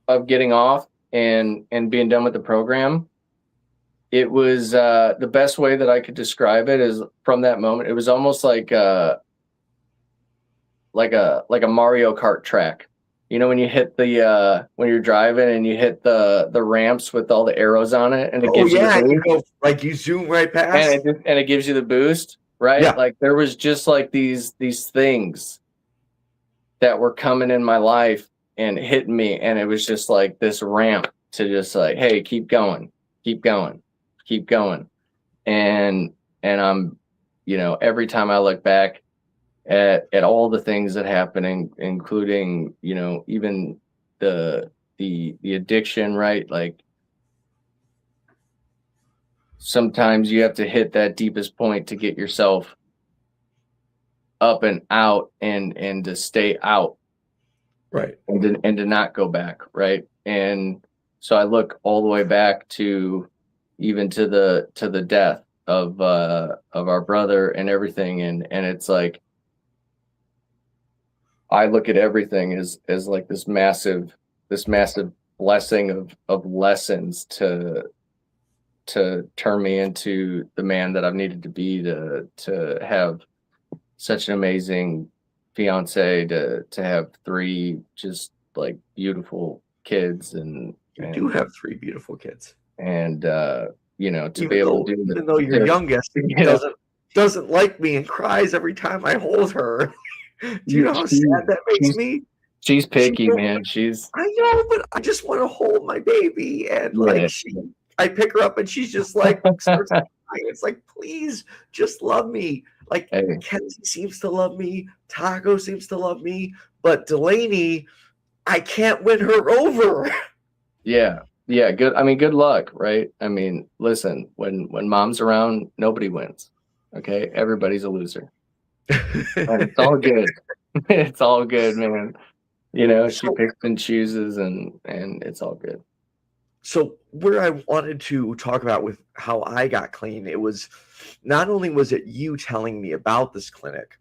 of getting off and being done with the program, it was the best way that I could describe it is from that moment. It was almost like a Mario Kart track. You know, when you hit the when you're driving and you hit the ramps with all the arrows on it, and it gives you the boost. You go, like you zoom right past, and it gives you the boost, right? Yeah. Like there was just like these things that were coming in my life and hitting me, and it was just like this ramp to just like, hey, keep going, and I'm, you know, every time I look back at all the things that happened, including, you know, even the addiction, right? Like sometimes you have to hit that deepest point to get yourself up and out and to stay out, right, and to not go back, right? And so I look all the way back to even to the death of our brother and everything, and it's like I look at everything as like this massive blessing of lessons to turn me into the man that I've needed to be, to have such an amazing fiance, to have 3 just like beautiful kids, and you do have 3 beautiful kids, and you know, to even be able to do even though your youngest doesn't like me and cries every time I hold her. Do you know how sad that makes me? She's picky, man. I know, but I just want to hold my baby, and like I pick her up and she's just like starts crying. It's like, please just love me. Like Kenzie seems to love me, Taco seems to love me, but Delaney, I can't win her over. Yeah, good. I mean, good luck, right? I mean, listen, when mom's around, nobody wins. Okay, everybody's a loser. And it's all good. It's all good, man. You know, she picks and chooses, and it's all good. So where I wanted to talk about with how I got clean, it was not only was it you telling me about this clinic,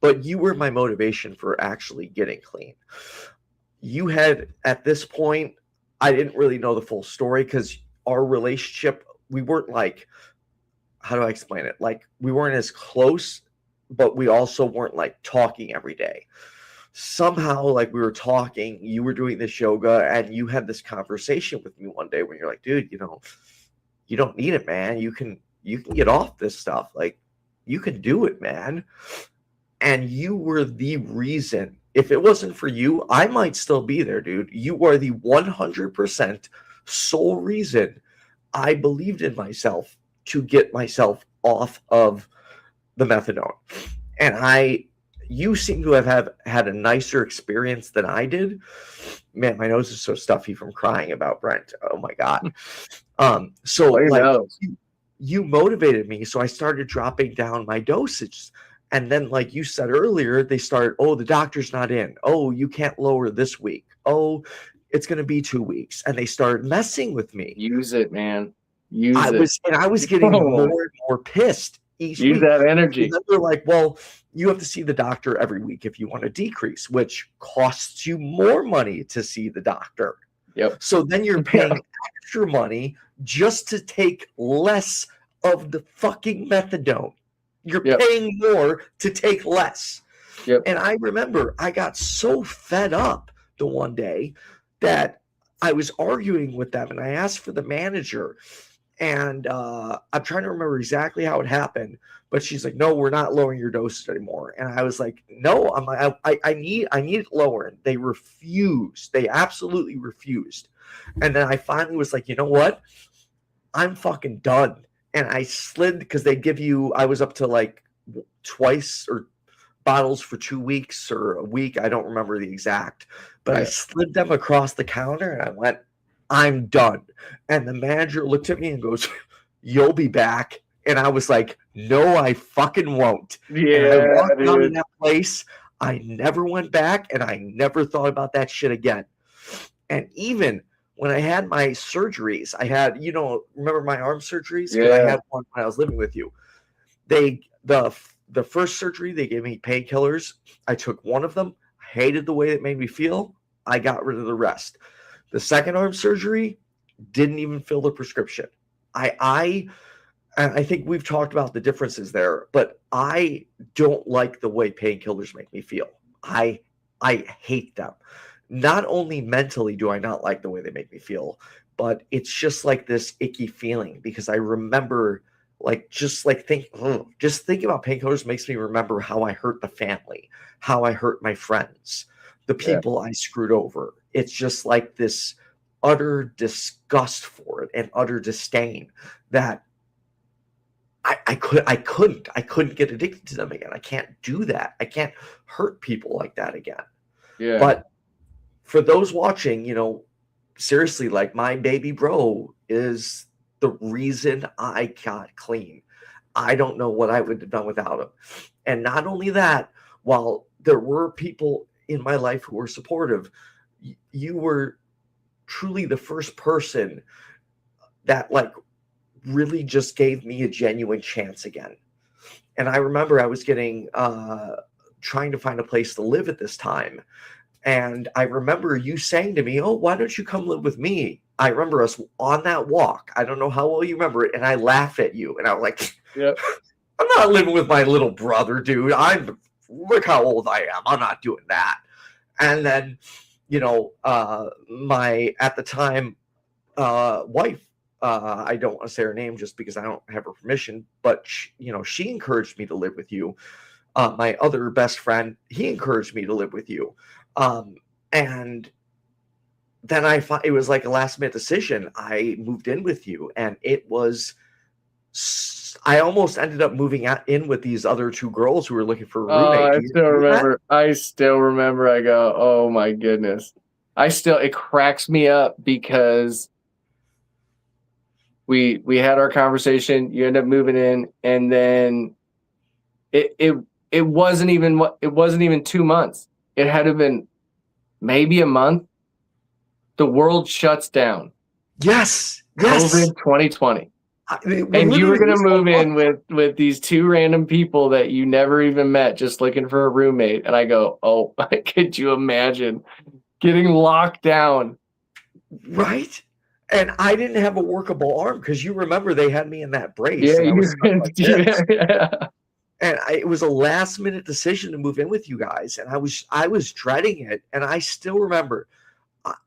but you were my motivation for actually getting clean. You had, at this point, I didn't really know the full story because our relationship, we weren't like, how do I explain it? Like, we weren't as close, but we also weren't like talking every day. Somehow, like, we were talking, you were doing this yoga, and you had this conversation with me one day when you're like, dude, you know, you don't need it, man. You can get off this stuff. Like, you can do it, man. And you were the reason. If it wasn't for you, I might still be there, dude. You are the 100% sole reason I believed in myself to get myself off of the methadone. And you seem to have had a nicer experience than I did. Man, my nose is so stuffy from crying about Brent. Oh my God. So like you motivated me. So I started dropping down my dosage. And then, like you said earlier, they started, oh, the doctor's not in. Oh, you can't lower this week. Oh, it's going to be 2 weeks. And they started messing with me. Use it, man. I was getting more and more pissed each week. Use that energy. And then they're like, well, you have to see the doctor every week if you want to decrease, which costs you more money to see the doctor. Yep. So then you're paying extra money just to take less of the fucking methadone. You're paying more to take less. Yep. And I remember I got so fed up the one day that I was arguing with them, and I asked for the manager, and I'm trying to remember exactly how it happened, but she's like, no, we're not lowering your dosage anymore. And I was like, no, I need it lower. And they refused. They absolutely refused. And then I finally was like, you know what? I'm fucking done. And I slid, because they give you, I was up to like twice or bottles for 2 weeks or a week. I don't remember the exact, but I slid them across the counter and I went, I'm done. And the manager looked at me and goes, you'll be back. And I was like, No, I fucking won't. Yeah, and I walked out of dude. that place. I never went back, and I never thought about that shit again. And even when I had my surgeries, I had, remember my arm surgeries? Because I Yeah. had one when I was living with you. The first surgery, they gave me painkillers. I took one of them. I hated the way it made me feel. I got rid of the rest. The second arm surgery didn't even fill the prescription. I think we've talked about the differences there, but I don't like the way painkillers make me feel. I hate them. Not only mentally do I not like the way they make me feel, but it's just like this icky feeling because I remember thinking about painkillers makes me remember how I hurt the family, how I hurt my friends, the people I screwed over. It's just like this utter disgust for it and utter disdain that I couldn't get addicted to them again. I can't do that. I can't hurt people like that again. Yeah. But for those watching, seriously, like my baby bro is the reason I got clean. I don't know what I would have done without him. And not only that, while there were people in my life who were supportive, you were truly the first person that really just gave me a genuine chance again. And I remember I was getting trying to find a place to live at this time. And I remember you saying to me, "Oh, why don't you come live with me?" I remember us on that walk. I don't know how well you remember it. And I laughed at you. And I was like, Yep. I'm not living with my little brother, dude. Look how old I am. I'm not doing that. And then, my, at the time, wife, I don't want to say her name just because I don't have her permission, but she encouraged me to live with you. My other best friend, he encouraged me to live with you. And then it was like a last minute decision. I moved in with you, and I almost ended up moving in with these other two girls who were looking for a roommate. I still remember. I go, oh my goodness. It cracks me up because we had our conversation, you end up moving in, and then it wasn't even 2 months. It had to have been maybe a month. The world shuts down. Yes. COVID 2020. And you were going to move in with these two random people that you never even met, just looking for a roommate. And I go, oh, could you imagine getting locked down? Right. And I didn't have a workable arm because you remember they had me in that brace. Yeah, and and it was a last minute decision to move in with you guys. And I was dreading it. And I still remember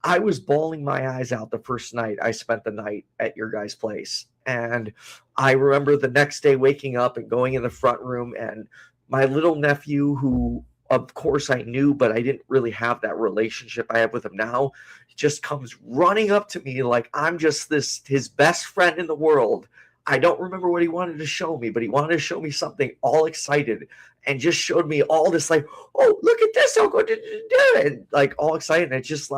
I was bawling my eyes out the first night I spent the night at your guys' place. And I remember the next day waking up and going in the front room, and my little nephew, who of course I knew, but I didn't really have that relationship I have with him now, just comes running up to me like I'm just his best friend in the world. I don't remember what he wanted to show me, but he wanted to show me something, all excited, and just showed me all this oh, look at this, I'll go do it, and all excited. And it's just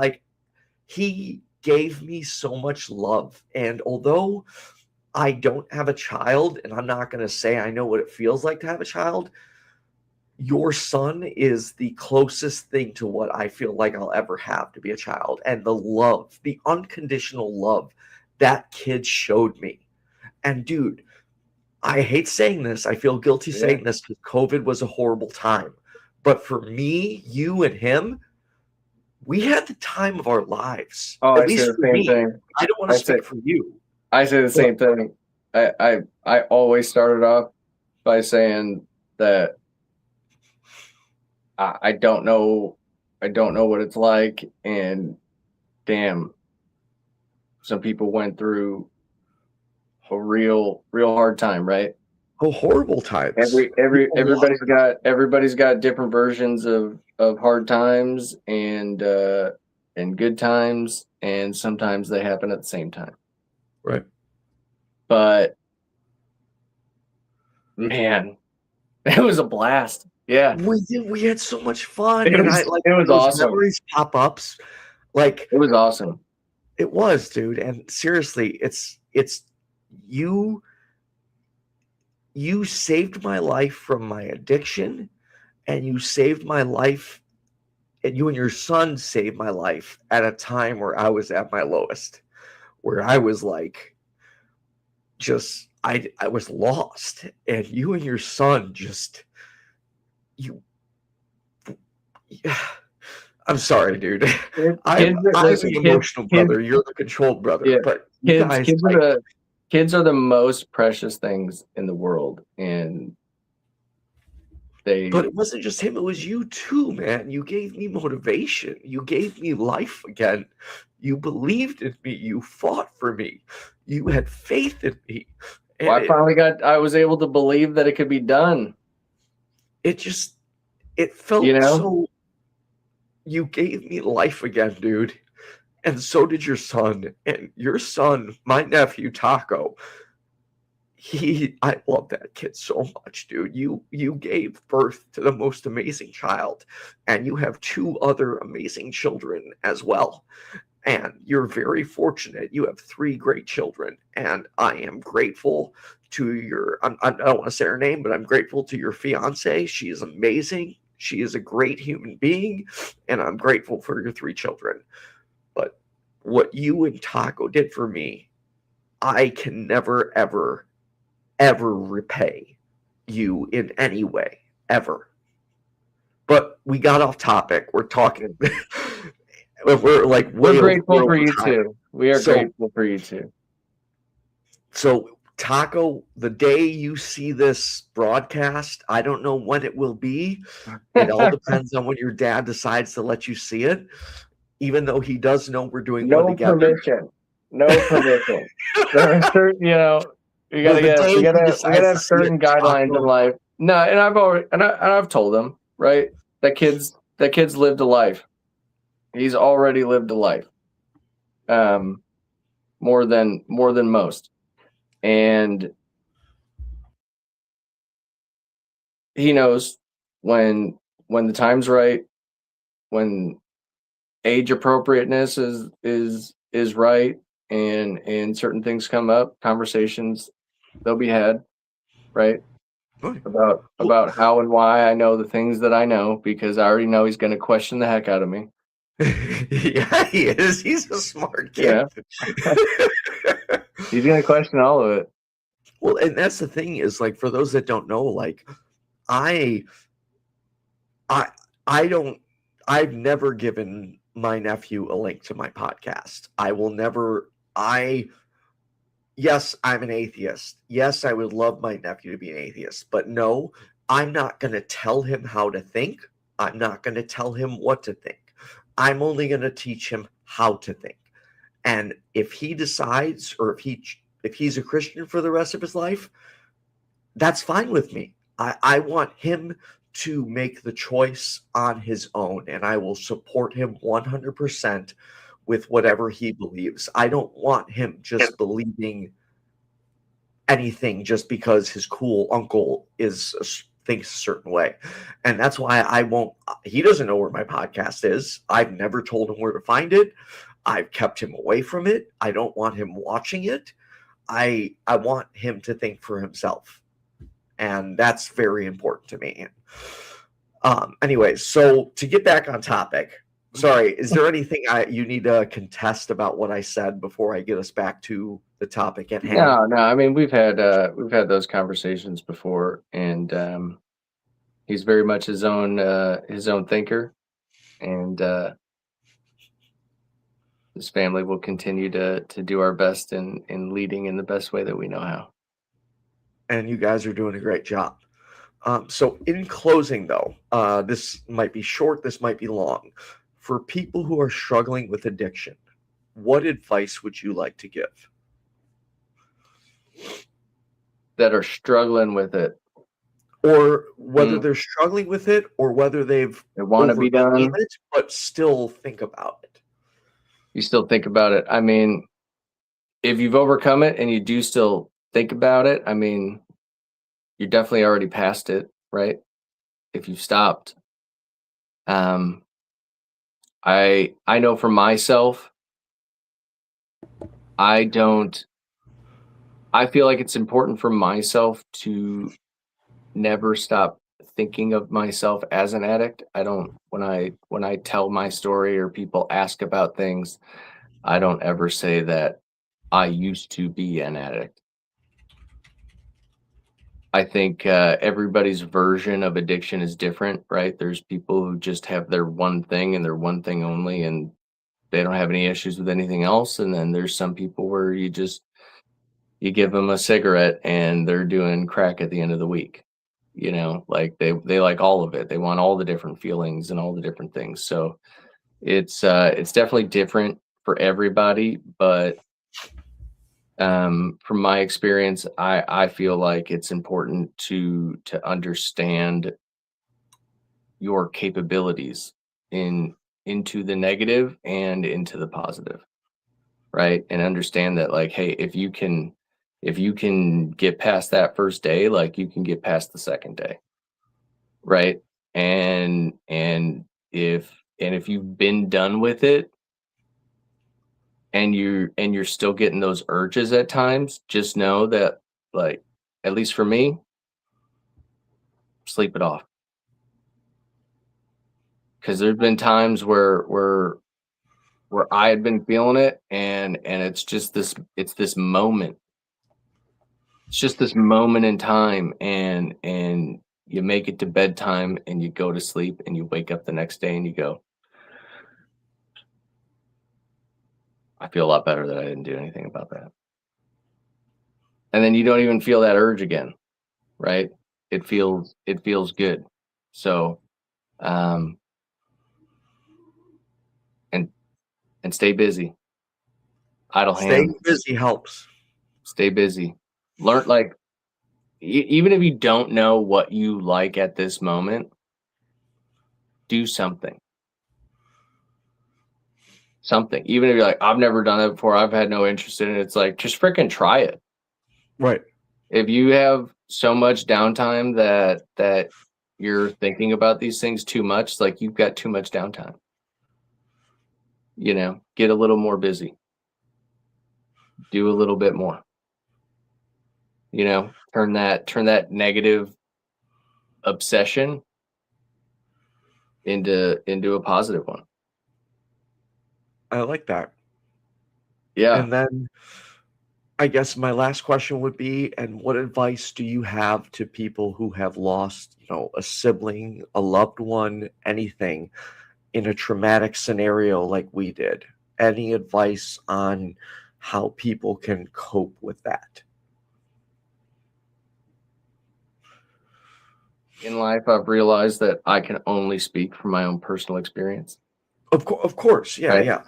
he gave me so much love. And although I don't have a child, and I'm not going to say I know what it feels like to have a child, your son is the closest thing to what I feel like I'll ever have to be a child. And the love, the unconditional love that kid showed me. And dude, I hate saying this. I feel guilty saying this because COVID was a horrible time. But for me, you and him, we had the time of our lives. Oh, At least for me. Thing. I don't want to speak for you. I say the same thing. I always started off by saying that I don't know what it's like, and damn, some people went through a real hard time, right? Oh, horrible times. Everybody's got different versions of hard times and good times, and sometimes they happen at the same time. Right. But man, it was a blast. Yeah. We had so much fun. It was awesome. Memories pop-ups. It was awesome. It was, dude. And seriously, it's you you saved my life from my addiction, and you saved my life, and you and your son saved my life at a time where I was at my lowest, where I was like, just I was lost, and you and your son just you. I'm sorry, dude. I'm the emotional brother. You're the controlled brother. Yeah, but you guys, kids are the most precious things in the world, and But it wasn't just him, it was you too, man. You gave me motivation. You gave me life again. You believed in me. You fought for me. You had faith in me. And I was able to believe that it could be done. It felt so. You gave me life again, dude. And so did your son. And your son, my nephew, Tico, I love that kid so much, dude. You gave birth to the most amazing child, and you have 2 other amazing children as well. And you're very fortunate. You have 3 great children, and I am grateful to your, I don't want to say her name, but I'm grateful to your fiance. She is amazing. She is a great human being, and I'm grateful for your 3 children. But what you and Tico did for me, I can never, ever repay you in any way, ever. But we got off topic. We're talking. We're grateful for you too. We are grateful for you too. So, Tico, the day you see this broadcast, I don't know when it will be. It all depends on when your dad decides to let you see it. Even though he does know we're doing one together. No permission. There are certain, we gotta have certain guidelines in life. No, and I've told him, right, that kid's lived a life. He's already lived a life, more than most, and he knows when the time's right, when age appropriateness is right, and certain things come up, conversations they'll be had, right? About how and why I know the things that I know, because I already know he's going to question the heck out of me. Yeah, he is. He's a smart kid. Yeah. He's going to question all of it. Well, and that's the thing is, like, for those that don't know, like, I've never given my nephew a link to my podcast. I will never. Yes, I'm an atheist. Yes, I would love my nephew to be an atheist, but no, I'm not going to tell him how to think. I'm not going to tell him what to think. I'm only going to teach him how to think. And if he decides, or if he's a Christian for the rest of his life, that's fine with me. I want him to make the choice on his own, and I will support him 100% with whatever he believes. I don't want him just believing anything just because his cool uncle thinks a certain way. And that's why he doesn't know where my podcast is. I've never told him where to find it. I've kept him away from it. I don't want him watching it. I want him to think for himself. And that's very important to me. Anyway, so to get back on topic, sorry, is there anything you need to contest about what I said before I get us back to the topic at hand? No. I mean, we've had those conversations before, and he's very much his own thinker, and his family will continue to do our best in leading in the best way that we know how. And you guys are doing a great job. So in closing, though, this might be short, this might be long. For people who are struggling with addiction, what advice would you like to give? That are struggling with it. Or whether they're struggling with it, or whether they want to be done, but still think about it. You still think about it. I mean, if you've overcome it and you do still think about it, I mean, you're definitely already past it, right? If you've stopped. I know for myself, I don't I feel like it's important for myself to never stop thinking of myself as an addict. I don't, when I tell my story or people ask about things, I don't ever say that I used to be an addict. I think everybody's version of addiction is different, right? There's people who just have their one thing and their one thing only, and they don't have any issues with anything else. And then there's some people where you give them a cigarette and they're doing crack at the end of the week. You know, like they like all of it. They want all the different feelings and all the different things. So it's definitely different for everybody, but from my experience, I feel like it's important to understand your capabilities into the negative and into the positive, right? And understand that, like, hey, if you can get past that first day, like, you can get past the second day, right? And if you've been done with it, and you're still getting those urges at times, just know that, like, at least for me, sleep it off. Because there's been times where I had been feeling it, and it's just this moment. It's just this moment in time, and you make it to bedtime and you go to sleep and you wake up the next day and you go, I feel a lot better that I didn't do anything about that. And then you don't even feel that urge again, right? It feels good. So, and stay busy. Idle hands. Staying busy helps. Stay busy. Learn, like, even if you don't know what you like at this moment, do something. Even if you're like, I've never done that before, I've had no interest in it, it's like, just freaking try it. Right. If you have so much downtime that you're thinking about these things too much, like, you've got too much downtime. You know, get a little more busy. Do a little bit more. You know, turn that negative obsession into a positive one. I like that. Yeah. And then I guess my last question would be, and what advice do you have to people who have lost, a sibling, a loved one, anything in a traumatic scenario like we did? Any advice on how people can cope with that? In life, I've realized that I can only speak from my own personal experience. Of course. Yeah, right? Yeah.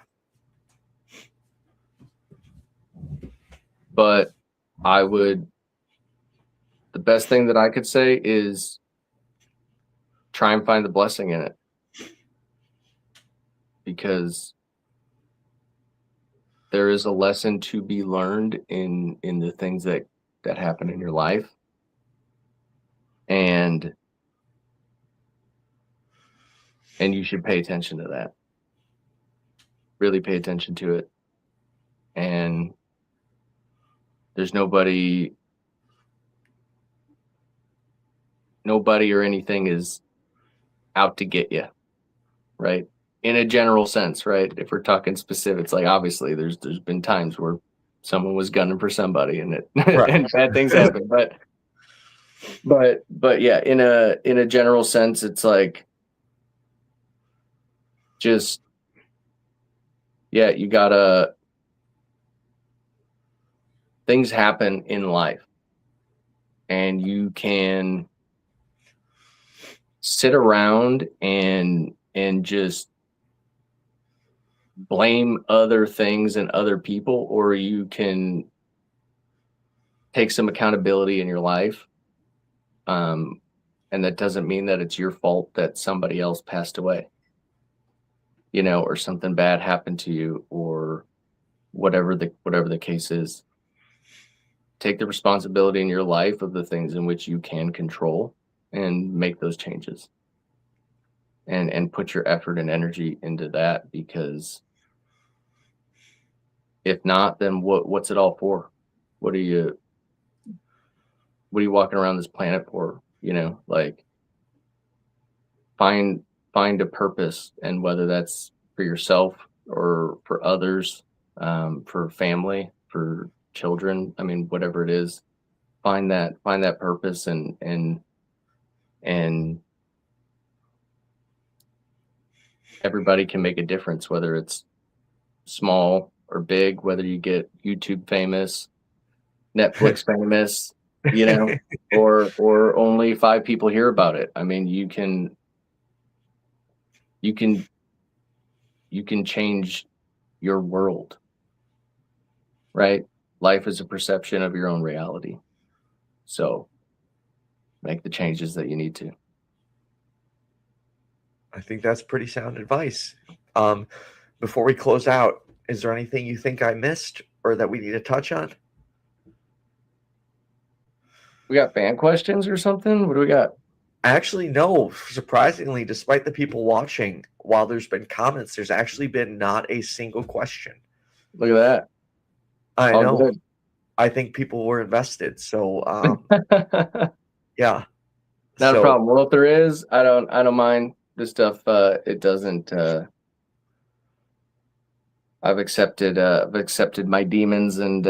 But the best thing that I could say is try and find the blessing in it. Because there is a lesson to be learned in the things that happen in your life. And you should pay attention to that. Really pay attention to it. And there's nobody or anything is out to get you, right? In a general sense, right? If we're talking specifics, like, obviously there's been times where someone was gunning for somebody and Right. and bad things happen. But yeah, in a general sense, it's like, just, yeah, you gotta, things happen in life, and you can sit around and just blame other things and other people, or you can take some accountability in your life. And that doesn't mean that it's your fault that somebody else passed away, or something bad happened to you, or whatever the case is. Take the responsibility in your life of the things in which you can control and make those changes, and put your effort and energy into that, because if not, then what's it all for? What are you what are you walking around this planet for? You know, like find a purpose, and whether that's for yourself or for others, for family, for children. I mean, whatever it is, find that purpose, and everybody can make a difference, whether it's small or big, whether you get YouTube famous, Netflix famous, you know, or only 5 people hear about it. I mean, you can change your world, right? Life is a perception of your own reality. So make the changes that you need to. I think that's pretty sound advice. Before we close out, is there anything you think I missed or that we need to touch on? We got fan questions or something? What do we got? Actually, no. Surprisingly, despite the people watching, while there's been comments, there's actually been not a single question. Look at that. I All know. good. I think people were invested. So, yeah. Not a problem. Well, if there is, I don't mind this stuff. It doesn't. I've accepted my demons, and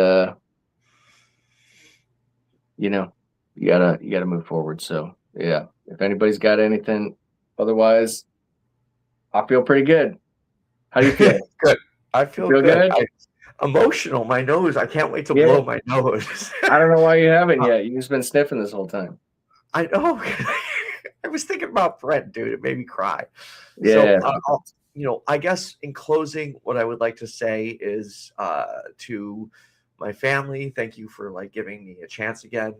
you know, you gotta move forward. So yeah, if anybody's got anything, otherwise, I feel pretty good. How do you feel? Good. I feel good. Emotional. My nose. I can't wait to blow my nose. I don't know why you haven't yet. You've just been sniffing this whole time. I know. I was thinking about Fred, dude. It made me cry. Yeah. So, you know, I guess in closing, what I would like to say is to my family, thank you for like giving me a chance again.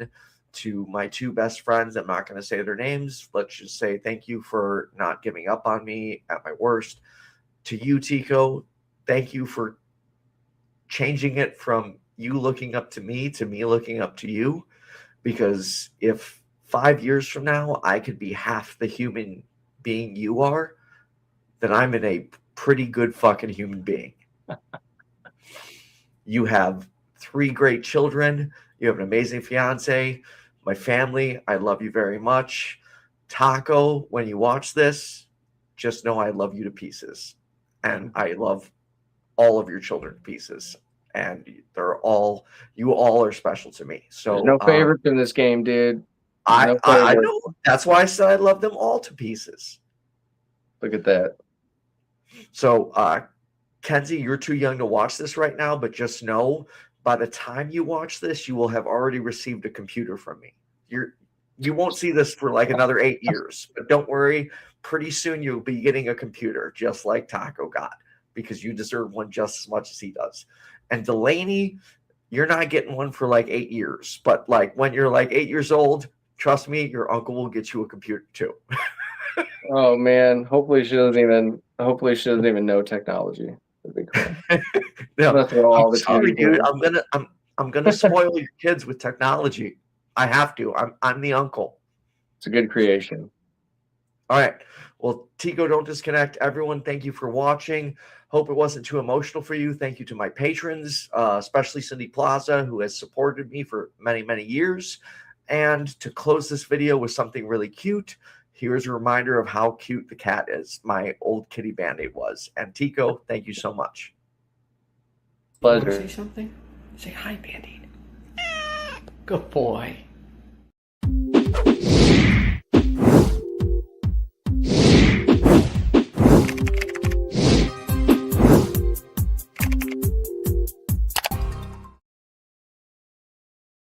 To my 2 best friends, I'm not going to say their names. Let's just say thank you for not giving up on me at my worst. To you, Tico, thank you for changing it from you looking up to me looking up to you. Because if 5 years from now I could be half the human being you are, then I'm in a pretty good fucking human being. You have 3 great children. You have an amazing fiance. My family, I love you very much. Taco, when you watch this, just know I love you to pieces. And I love all of your children to pieces. And you all are special to me. So there's no favorites in this game, dude. I know. That's why I said I love them all to pieces. Look at that. So, Kenzie, you're too young to watch this right now, but just know by the time you watch this, you will have already received a computer from me. You won't see this for like another 8 years, but don't worry. Pretty soon you'll be getting a computer just like Taco got, because you deserve one just as much as he does. And Delaney, you're not getting one for like 8 years, but like when you're like 8 years old, trust me, your uncle will get you a computer too. Oh man, hopefully she doesn't even know technology. That'd be cool. No, I'm sorry, dude. I'm gonna spoil your kids with technology. I have to. I'm the uncle. It's a good creation. All right. Well, Tico, don't disconnect. Everyone, thank you for watching. Hope it wasn't too emotional for you. Thank you to my patrons, especially Cindy PLAZA, who has supported me for many, many years. And to close this video with something really cute, here's a reminder of how cute the cat is. My old kitty Band-Aid was. And Tico, thank you so much. Pleasure. Say something? Say hi, Band-Aid. Good boy.